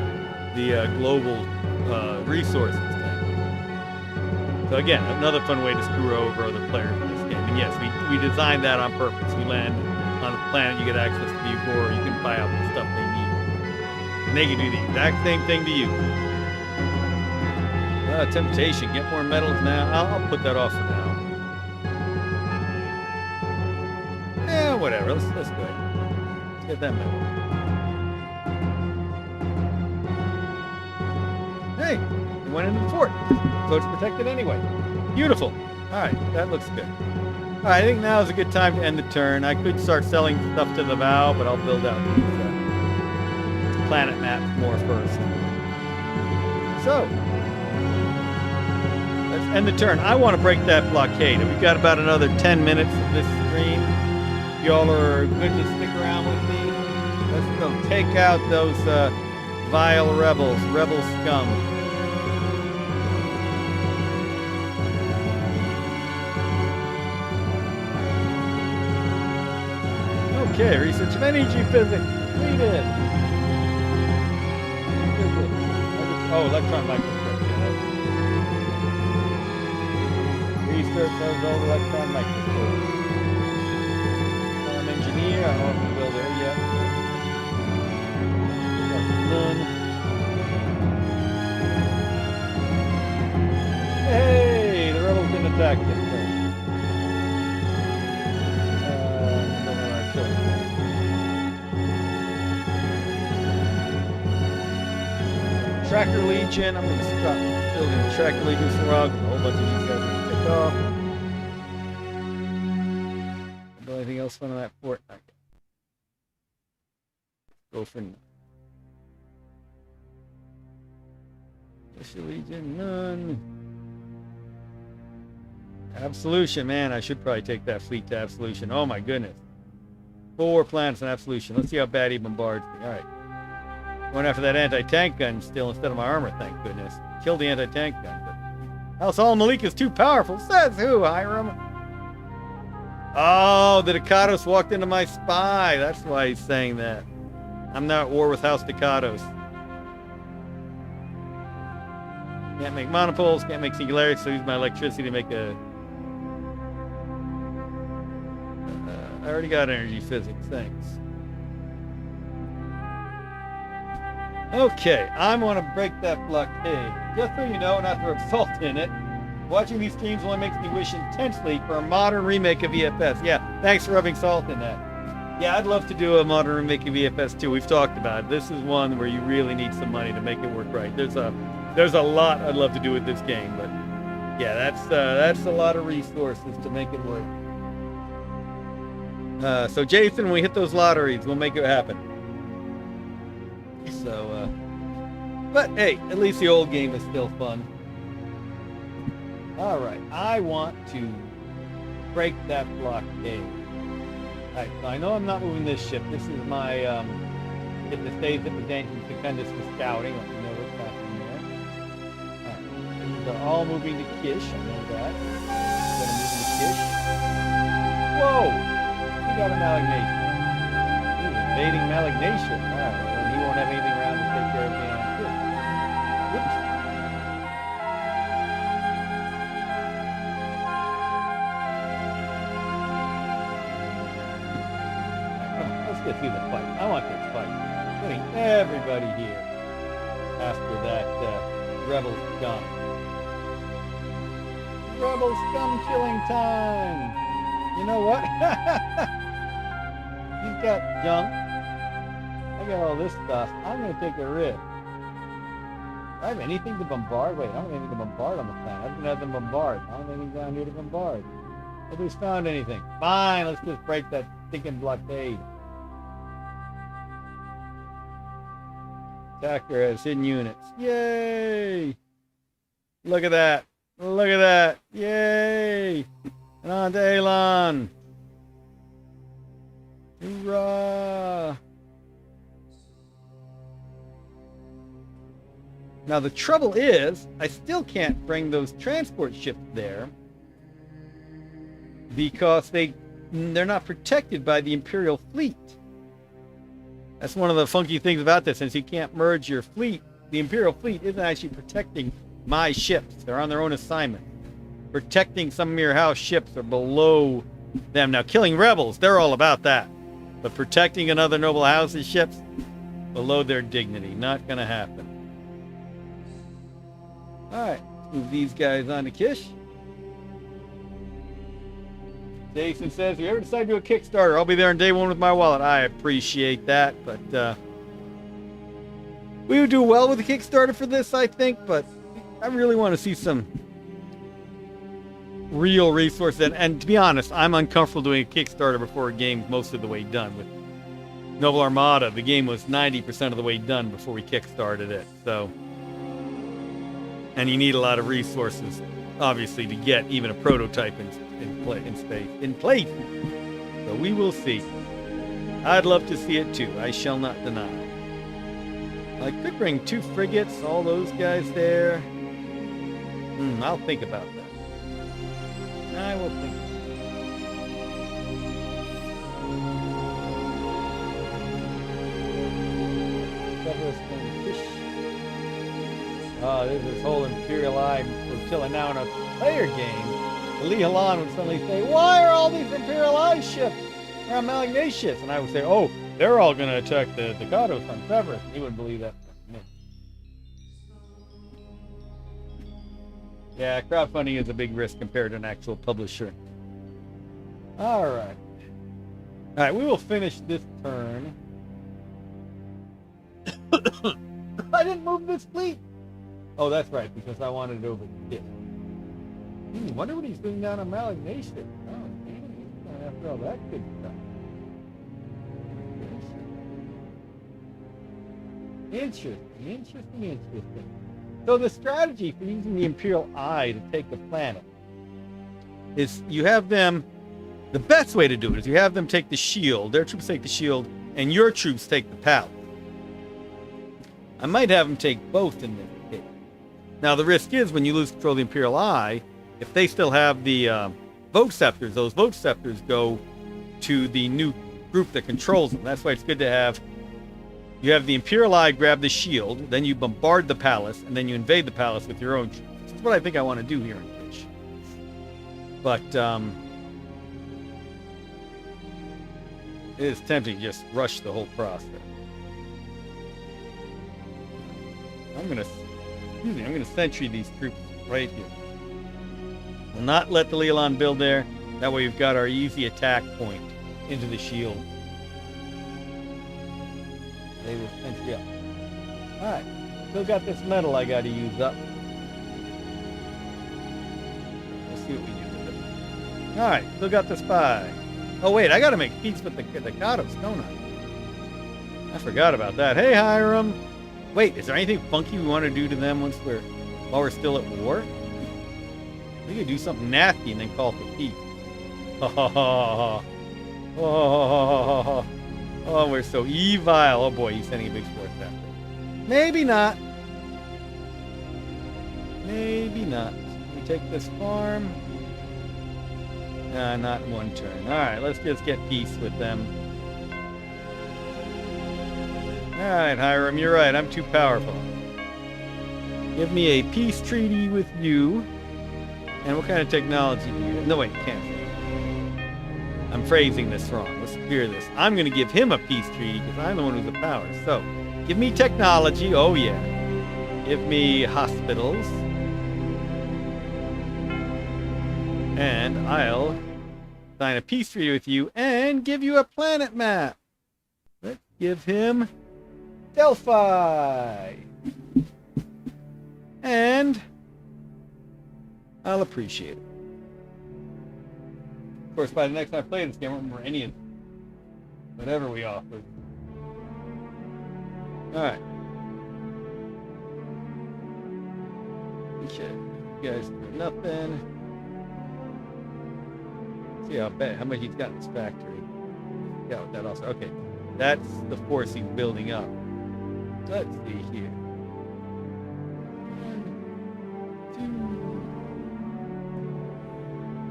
A: global resources thing. So again, another fun way to screw over other players in this game. And yes, we designed that on purpose. We land on the planet, you get access to the Agora, you can buy out the stuff they need. And they can do the exact same thing to you. Temptation. Get more medals now. I'll put that off for now. Yeah, whatever. Let's go ahead. Let's get that medal. Hey, we went into the fort, so it's protected anyway. Beautiful. All right, that looks good. All right, I think now is a good time to end the turn. I could start selling stuff to the Vow, but I'll build out these planet maps more first. So, let's end the turn. I want to break that blockade. We've got about another 10 minutes of this stream. Y'all are good to stick around with me. Let's go take out those vile rebels, rebel scum. Okay, research of energy physics. Completed. Oh, electron microscope. Research of those electron microscopes. I'm engineer. I don't know if we build there yet. None. Hey, the rebels didn't attack this turn. Tracker Legion. I'm going to stop building the Tracker Legion for a while because a whole bunch of these guys are picked off. Build anything else fun on that fort? Okay. Go for none. Legion, none. Absolution, man. I should probably take that fleet to Absolution. Oh my goodness. 4 planets in Absolution. Let's see how bad he bombards me. All right. Going after that anti-tank gun still instead of my armor, thank goodness. Killed the anti-tank gun. But House Al-Malik is too powerful. Says who, Hiram? Oh, the Ducados walked into my spy. That's why he's saying that. I'm not at war with House Ducados. Can't make monopoles, can't make singularities, so use my electricity to make a... I already got energy physics, thanks. Okay, I'm going to break that blockade. Just so you know, not to rub salt in it, watching these streams only makes me wish intensely for a modern remake of EFS. Yeah, thanks for rubbing salt in that. Yeah, I'd love to do a modern remake of EFS too. We've talked about it. This is one where you really need some money to make it work right. There's a lot I'd love to do with this game, but yeah, that's a lot of resources to make it work. So Jason, when we hit those lotteries, we'll make it happen. So, but hey, at least the old game is still fun. All right, I want to break that blockade. All right, so I know I'm not moving this ship. This is my hit the stays at the danger stupendous for scouting. Let me know what's happening there. All right, these are all moving to Kish. I know that. I'm gonna move to Kish. Whoa! He got a malignation. He's invading malignation. All right. He won't have anything around to take care of me on Kish. Whoops. Let's get through the fight. I want this fight. Getting everybody here after that rebel scum. Rebel scum killing time. You know what? He's got junk. I got all this stuff. I'm going to take a risk. Do I have anything to bombard? Wait, I don't have anything to bombard on the planet. I didn't have them bombard. I don't have anything down here to bombard. Nobody's found anything. Fine, let's just break that stinking blockade. Attacker has hidden units. Yay! Look at that. Look at that. Yay! And on to Elon. Hoorah! Now the trouble is, I still can't bring those transport ships there because they're not protected by the Imperial fleet. That's one of the funky things about this, since you can't merge your fleet. The Imperial fleet isn't actually protecting my ships. They're on their own assignment. Protecting some of your house ships are below them. Now, killing rebels, they're all about that. But protecting another noble house's ships, below their dignity. Not going to happen. All right, Move these guys on to Kish. Jason says, if you ever decide to do a Kickstarter, I'll be there on day one with my wallet. I appreciate that, but we would do well with a Kickstarter for this, I think, but I really want to see some real resources. And to be honest, I'm uncomfortable doing a Kickstarter before a game's most of the way done. With Noble Armada, the game was 90% of the way done before we Kickstarted it. So, and you need a lot of resources, obviously, to get even a prototype in place. So we will see. I'd love to see it too. I shall not deny. I could bring 2 frigates, all those guys there. I'll think about that. I will think. Oh, there's this whole Imperial Eye flotilla now in a player game. Lee Halan would suddenly say, why are all these Imperial Eye ships around Malagnacious? And I would say, oh, they're all going to attack the Ducados on Severus. He wouldn't believe that. Yeah, crowdfunding is a big risk compared to an actual publisher. All right, we will finish this turn. I didn't move this fleet. Oh, that's right, because I wanted it over here. Wonder what he's doing down on Malagnacious. Oh, man, after all that good stuff. Interesting. So the strategy for using the Imperial Eye to take the planet is you have them, the best way to do it is you have them take the shield, their troops take the shield, and your troops take the palace. I might have them take both in this case. Now the risk is when you lose control of the Imperial Eye, if they still have the vote scepters, those vote scepters go to the new group that controls them. That's why it's good to have, you have the Imperial Eye grab the shield, then you bombard the palace, and then you invade the palace with your own troops. That's what I think I want to do here in Kish. But it is tempting to just rush the whole process. I'm gonna sentry these troops right here. We'll not let the Leolon build there. That way we've got our easy attack point into the shield. They will sentry up. Alright, still got this metal I gotta use up. We'll see what we do with it. Alright, still got the spy. Oh wait, I gotta make peace with the Kados, don't I? I forgot about that. Hey Hiram! Wait, is there anything funky we want to do to them while we're still at war? We could do something nasty and then call for peace. Oh, we're so evil. Oh boy, he's sending a big force after. Maybe not. Maybe not. We take this farm. Not in one turn. Alright, let's just get peace with them. Alright, Hiram, you're right. I'm too powerful. Give me a peace treaty with you. And what kind of technology do you have? No, wait, can't. I'm phrasing this wrong. Let's clear this. I'm going to give him a peace treaty because I'm the one who's the power. So, give me technology. Oh, yeah. Give me hospitals. And I'll sign a peace treaty with you and give you a planet map. Let's give him Delphi. And I'll appreciate it. Of course, by the next time I play this game, I won't remember any of whatever we offered. Alright. Okay. You guys do nothing. See how much he's got in his factory. Yeah, that also. Okay. That's the force he's building up. Let's see here.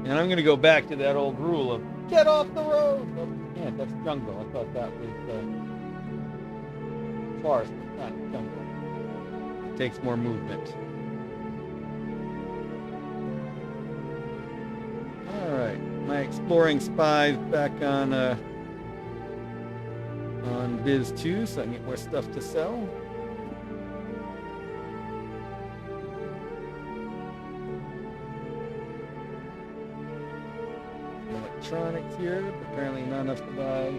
A: And I'm going to go back to that old rule of get off the road. Oh, you can't. That's jungle. I thought that was forest. It's not jungle. It takes more movement. All right. My exploring spy's back on Biz 2, so I can get more stuff to sell. electronics here, but apparently not enough to buy.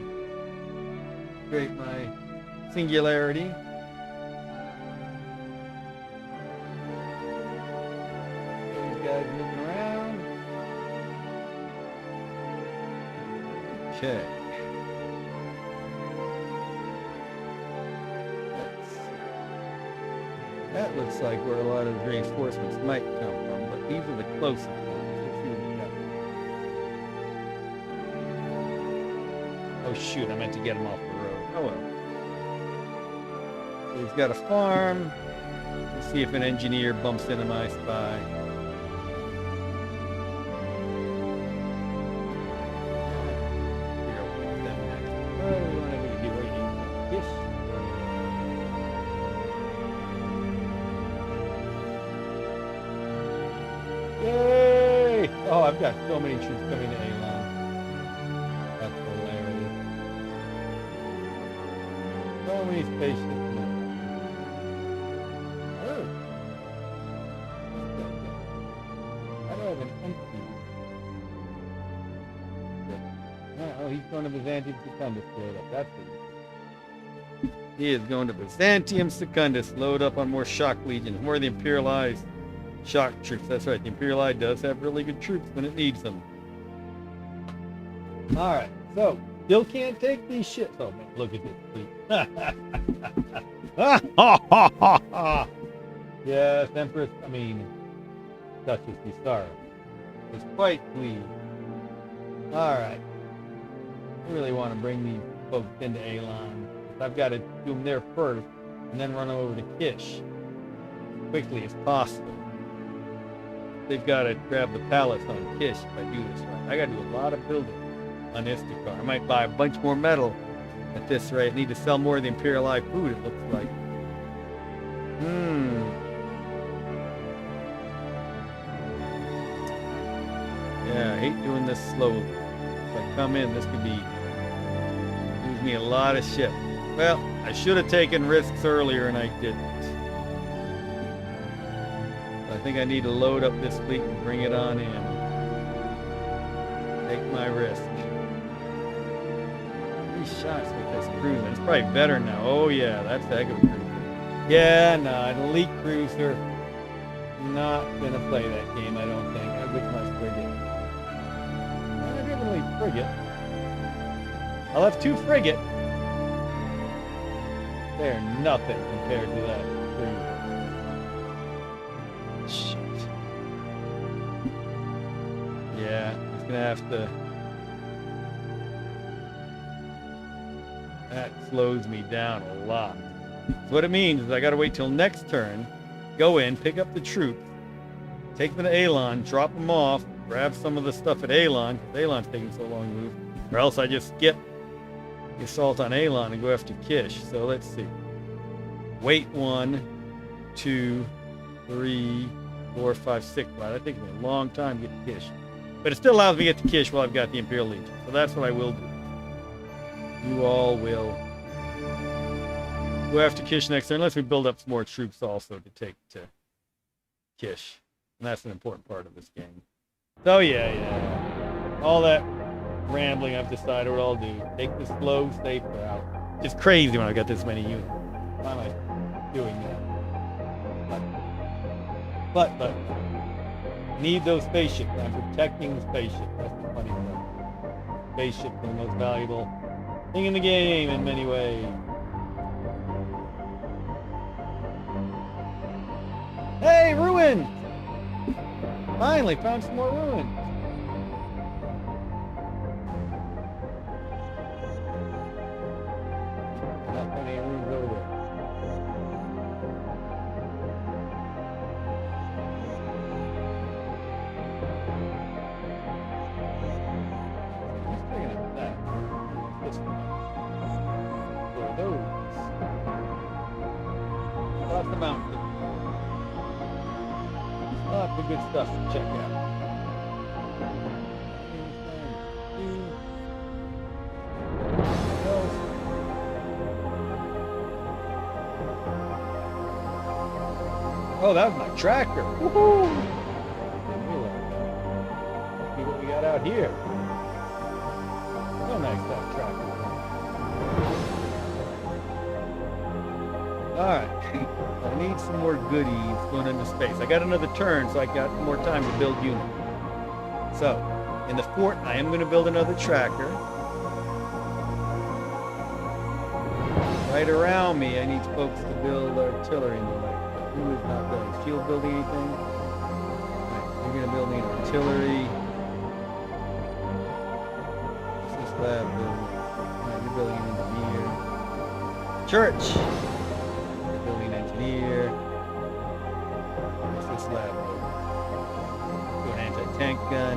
A: Create my singularity. These guys moving around. Okay. That looks like where a lot of the reinforcements might come from, but these are the closest ones. Let's see what we got. Oh shoot, I meant to get him off the road. Oh well. So he's got a farm. Let's see if an engineer bumps into my spy. Yay! Oh, I've got so many troops coming to Alon. That's hilarious. So many spaceships. Oh. How do I have an empty? Oh, he's going to Byzantium Secundus to load up. That's it. He is going to Byzantium Secundus, load up on more shock legions, more of the imperialized shock troops. That's right. The Imperial Eye does have really good troops when it needs them. All right. So, still can't take these ships. Oh, man. Look at this fleet. Yes, Empress. I mean, Duchess Usara is quite pleased. All right. I really want to bring these folks into Alon. I've got to do them there first and then run over to Kish as quickly as possible. They've got to grab the palace on Kish if I do this right. I got to do a lot of building on Istakar. I might buy a bunch more metal at this rate. I need to sell more of the Imperial Eye food, it looks like. Yeah, I hate doing this slowly. If I come in, this could lose me a lot of ships. Well, I should have taken risks earlier and I didn't. I think I need to load up this fleet and bring it on in. Take my risk. 3 shots with this cruiser. It's probably better now. Oh yeah, that's a heck of a cruiser. Yeah, no, an elite cruiser. Not gonna play that game, I don't think. Which my frigate? Well, I have an elite frigate. I'll have 2 frigate. They're nothing compared to that cruiser. Shit. Yeah, he's gonna have to. That slows me down a lot. So what it means is I gotta wait till next turn, go in, pick up the troops, take them to Alon, drop them off, grab some of the stuff at Alon, because Alon's taking so long to move, or else I just skip the assault on Alon and go after Kish. So let's see. Wait 1, 2, 3, 4, 5, 6. Wow, that takes me a long time to get to Kish. But it still allows me to get to Kish while I've got the Imperial Legion. So that's what I will do. You all will go after Kish next turn, unless we build up some more troops also to take to Kish. And that's an important part of this game. So yeah. All that rambling, I've decided what I'll do. Take the slow, safe route. It's crazy when I've got this many units. Why am I doing that? But need those spaceships. I'm protecting the spaceship. That's the funny part. Spaceships are the most valuable thing in the game in many ways. Hey, ruins! Finally found some more ruins. Not many ruins over there. Lots of mountains. Lots of good stuff to check out. Oh, that was my tractor. Woohoo! Let's see what we got out here. that track. Alright. I need some more goodies going into space. I got another turn, so I got more time to build units. So, in the fort, I am going to build another tracker. Right around me, I need folks to build artillery in the way. Who is not building? Shield building anything? Right, you're going to build me artillery. What's this lab building? Right, you're building an engineer. Church! You're building an engineer. What's this lab building? Do an anti-tank gun.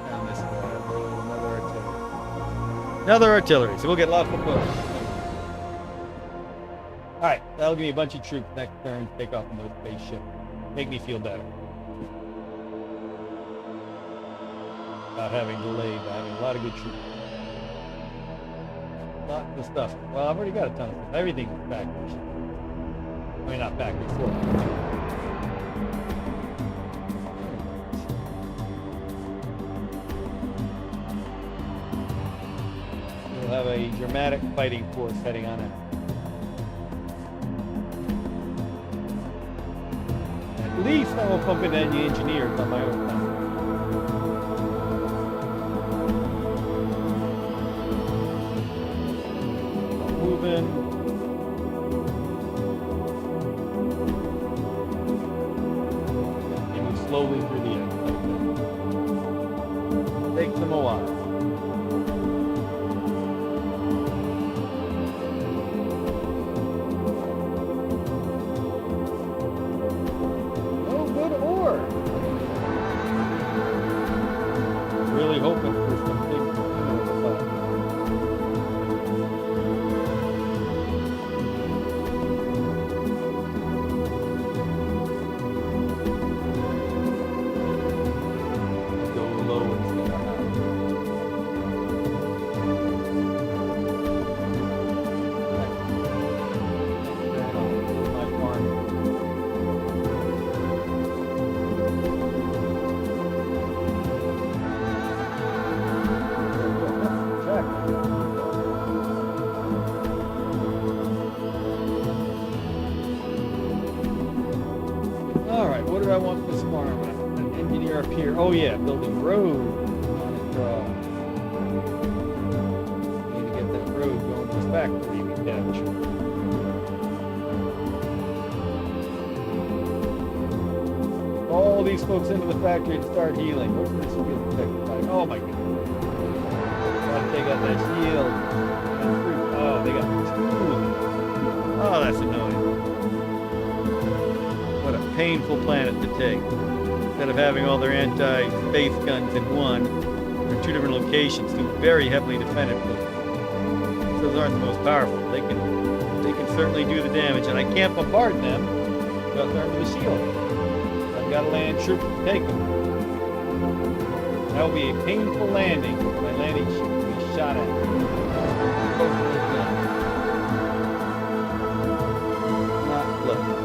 A: Down this lab building another artillery. Another artillery, so we'll get lots of books. Alright, that'll give me a bunch of troops next turn to take off in those spaceships. Make me feel better. About having delayed, but having a lot of good troops. Lots of stuff. Well, I've already got a ton of stuff. Everything is factory. I mean, not factory, floor. We'll have a dramatic fighting force heading on it. At least I will pump in any engineers on my own time. Moving. Moving slowly through the air. Takes them a while. Hoping for something. Go low and see what happens. My farm. Alright, what do I want this farm at? An engineer up here. Oh yeah, building road. Need to get that road going to this factory we captured. All these folks into the factory to start healing. What's this field protected? Oh my goodness. They got that shield. Oh, they got two. Oh, that's annoying. What a painful planet to take. Instead of having all their anti-space guns in one, or two different locations, two very heavily defended places. Those aren't the most powerful. They can certainly do the damage, and I can't bombard them without throwing the shield. I've got to land troops to take them. That will be a painful landing. My landing ship will be shot at. Not pleasant.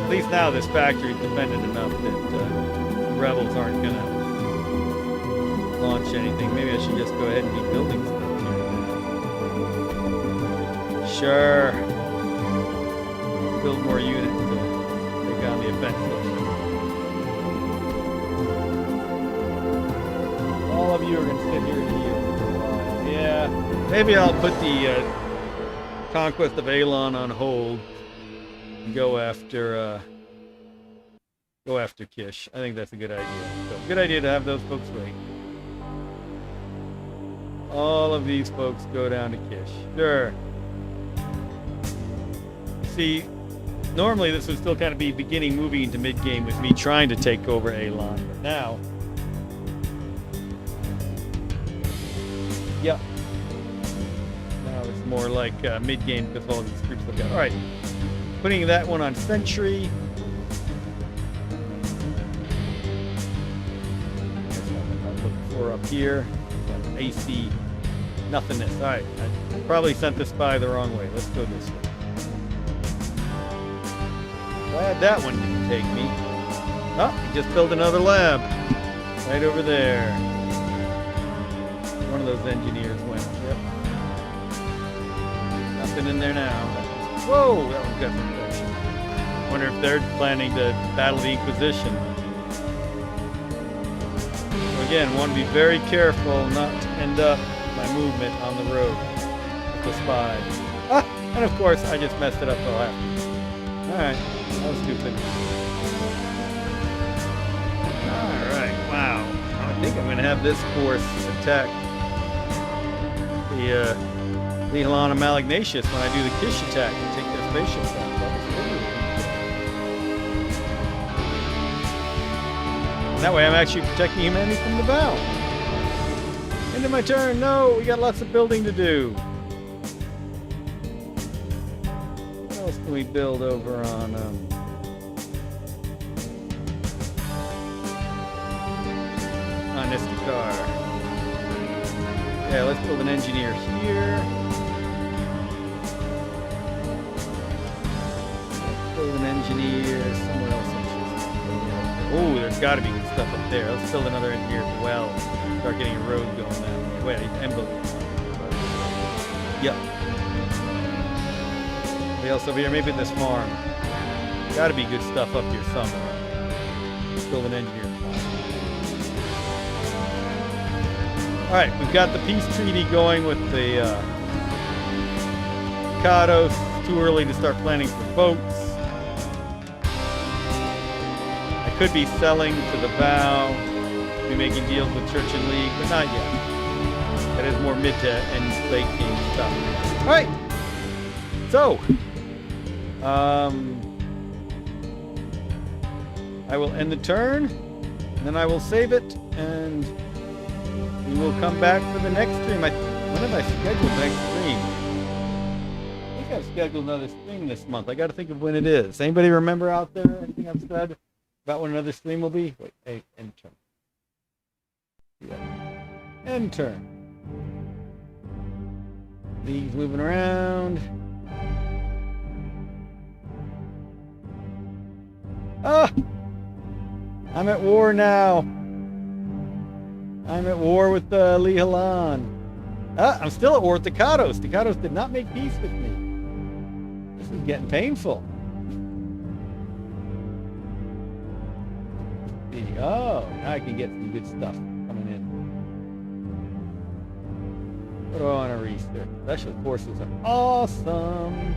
A: At least now this factory is defended enough that the rebels aren't going to launch anything. Maybe I should just go ahead and be building stuff here. Sure. Build more units to take on the offensive. All of you are going to sit here and heal. Yeah, maybe I'll put the conquest of Alon on hold and go after Kish. I think that's a good idea. So, good idea to have those folks wait. All of these folks go down to Kish. Sure. See, normally this would still kind of be beginning moving into mid-game with me trying to take over Alon, but now, yep. Now it's more like mid-game because all these groups look out. All right, putting that one on sentry. That's what I'm looking for up here. AC nothingness. All right, I probably sent this spy the wrong way. Let's go this way. Glad that one didn't take me. Oh, he just built another lab. Right over there. One of those engineers went. Yep. Nothing in there now. Whoa, that was got some protection. Wonder if they're planning to battle the Inquisition. So again, want to be very careful not to end up my movement on the road with the spies. Ah, and of course, I just messed it up all after. Alright, that was stupid. Alright, wow. I think I'm going to have this force attack the Lehalon and Malignatius when I do the Kish attack and take their spaceships out. That way I'm actually protecting humanity from the bow. End of my turn. No, we got lots of building to do. What else can we build over on Istakar? Yeah, let's build an engineer here. Let's build an engineer somewhere else. Oh, there's got to be good stuff up there. Let's build another engineer as well. Start getting a road going that way. Wait, emblem. Yep. What else over here? Maybe this farm. Got to be good stuff up here somewhere. Let's build an engineer. All right, we've got the peace treaty going with the Kados. Too early to start planning for boats. I could be selling to the Vow, be making deals with Church and League, but not yet. That is more mid to and late game stuff. All right, so I will end the turn, and then I will save it, and we will come back for the next stream. When have I scheduled the next stream? I think I've scheduled another stream this month. I got to think of when it is. Anybody remember out there anything I've said about when another stream will be? Wait, hey, end turn. Yeah. End turn. League's moving around. Ah! I'm at war now. I'm at war with Lehalon. Ah, I'm still at war with the Kados. The Kados did not make peace with me. This is getting painful. Oh, now I can get some good stuff coming in. What do I want to research? Special forces are awesome.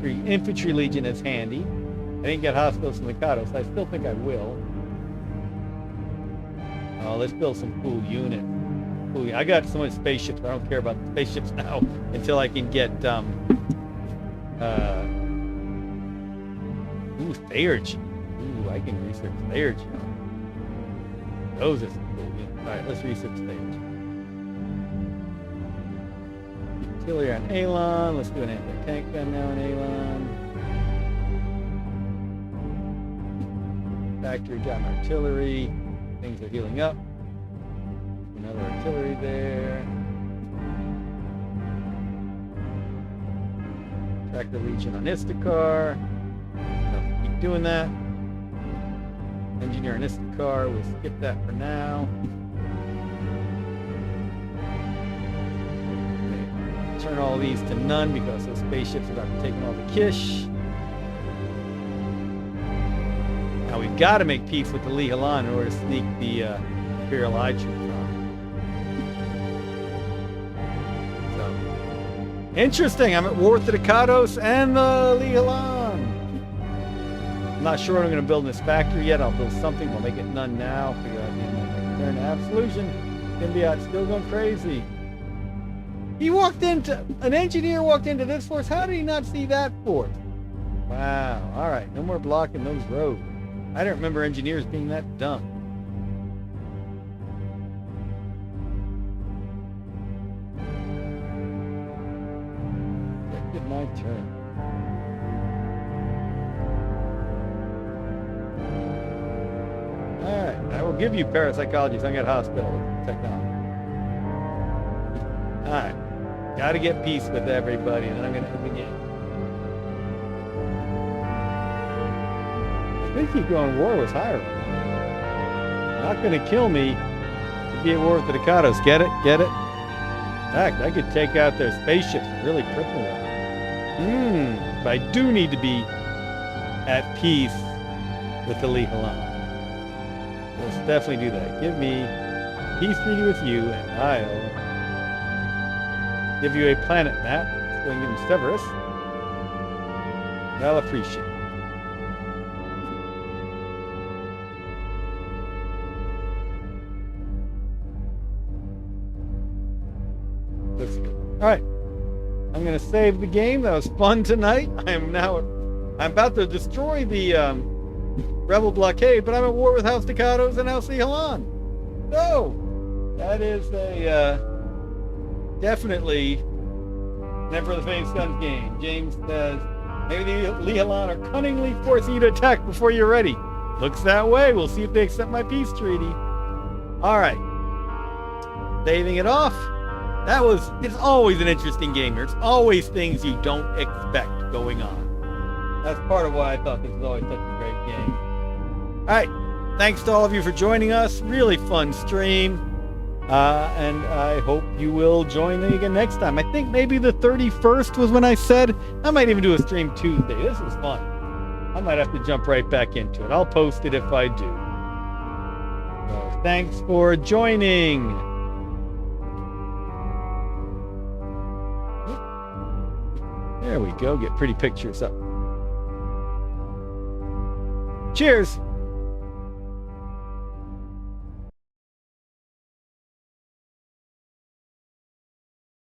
A: Infantry Legion is handy. I didn't get hospitals from the Kados. I still think I will. Oh, let's build some cool units. Cool. I got so many spaceships. I don't care about the spaceships now until I can get Theurgy. Ooh, I can research Theurgy. Those are some cool units. All right, let's research Theurgy. Artillery on Alon. Let's do an anti-tank gun now on Alon. Factory got an artillery. Things are healing up. Another artillery there. Tractor Legion on Istakar. Keep doing that. Engineer on Istakar. We'll skip that for now. Okay. Turn all these to none because those spaceships are about to take all the Kish. Now we've got to make peace with the Lehalon in order to sneak the Imperial Eye troops on. So, interesting. I'm at war with the Kados and the Lehalon. I'm not sure what I'm going to build in this factory yet. I'll build something. We'll make it none now. Figure out the end of my turn to Absolution. Symbiote still going crazy. He walked into, an engineer walked into this force. How did he not see that force? Wow. All right. No more blocking those roads. I don't remember engineers being that dumb. That did my turn. Alright, I will give you parapsychology, so I got hospital technology. Alright. Gotta get peace with everybody, and then I'm gonna end the game. They keep going war with Hiram. Not going to kill me to be at war with the Dakotas. Get it? Get it? In fact, I could take out their spaceships and really cripple them. But I do need to be at peace with the Lihalan. Let's definitely do that. Give me peace treaty with you, and I'll give you a planet map. Let's go and give him Severus. And I'll appreciate it. Let's go. All right. I'm going to save the game. That was fun tonight. I'm about to destroy the Rebel blockade, but I'm at war with House Dakotas and House Lihalan. So, that is a definitely Never of the Famed Sons game. James says, maybe the Lihalan are cunningly forcing you to attack before you're ready. Looks that way. We'll see if they accept my peace treaty. All right. Saving it off. It's always an interesting game. There's always things you don't expect going on. That's part of why I thought this was always such a great game. All right. Thanks to all of you for joining us. Really fun stream. And I hope you will join me again next time. I think maybe the 31st was when I said I might even do a stream Tuesday. This was fun. I might have to jump right back into it. I'll post it if I do. So thanks for joining. There we go. Get pretty pictures up. Cheers.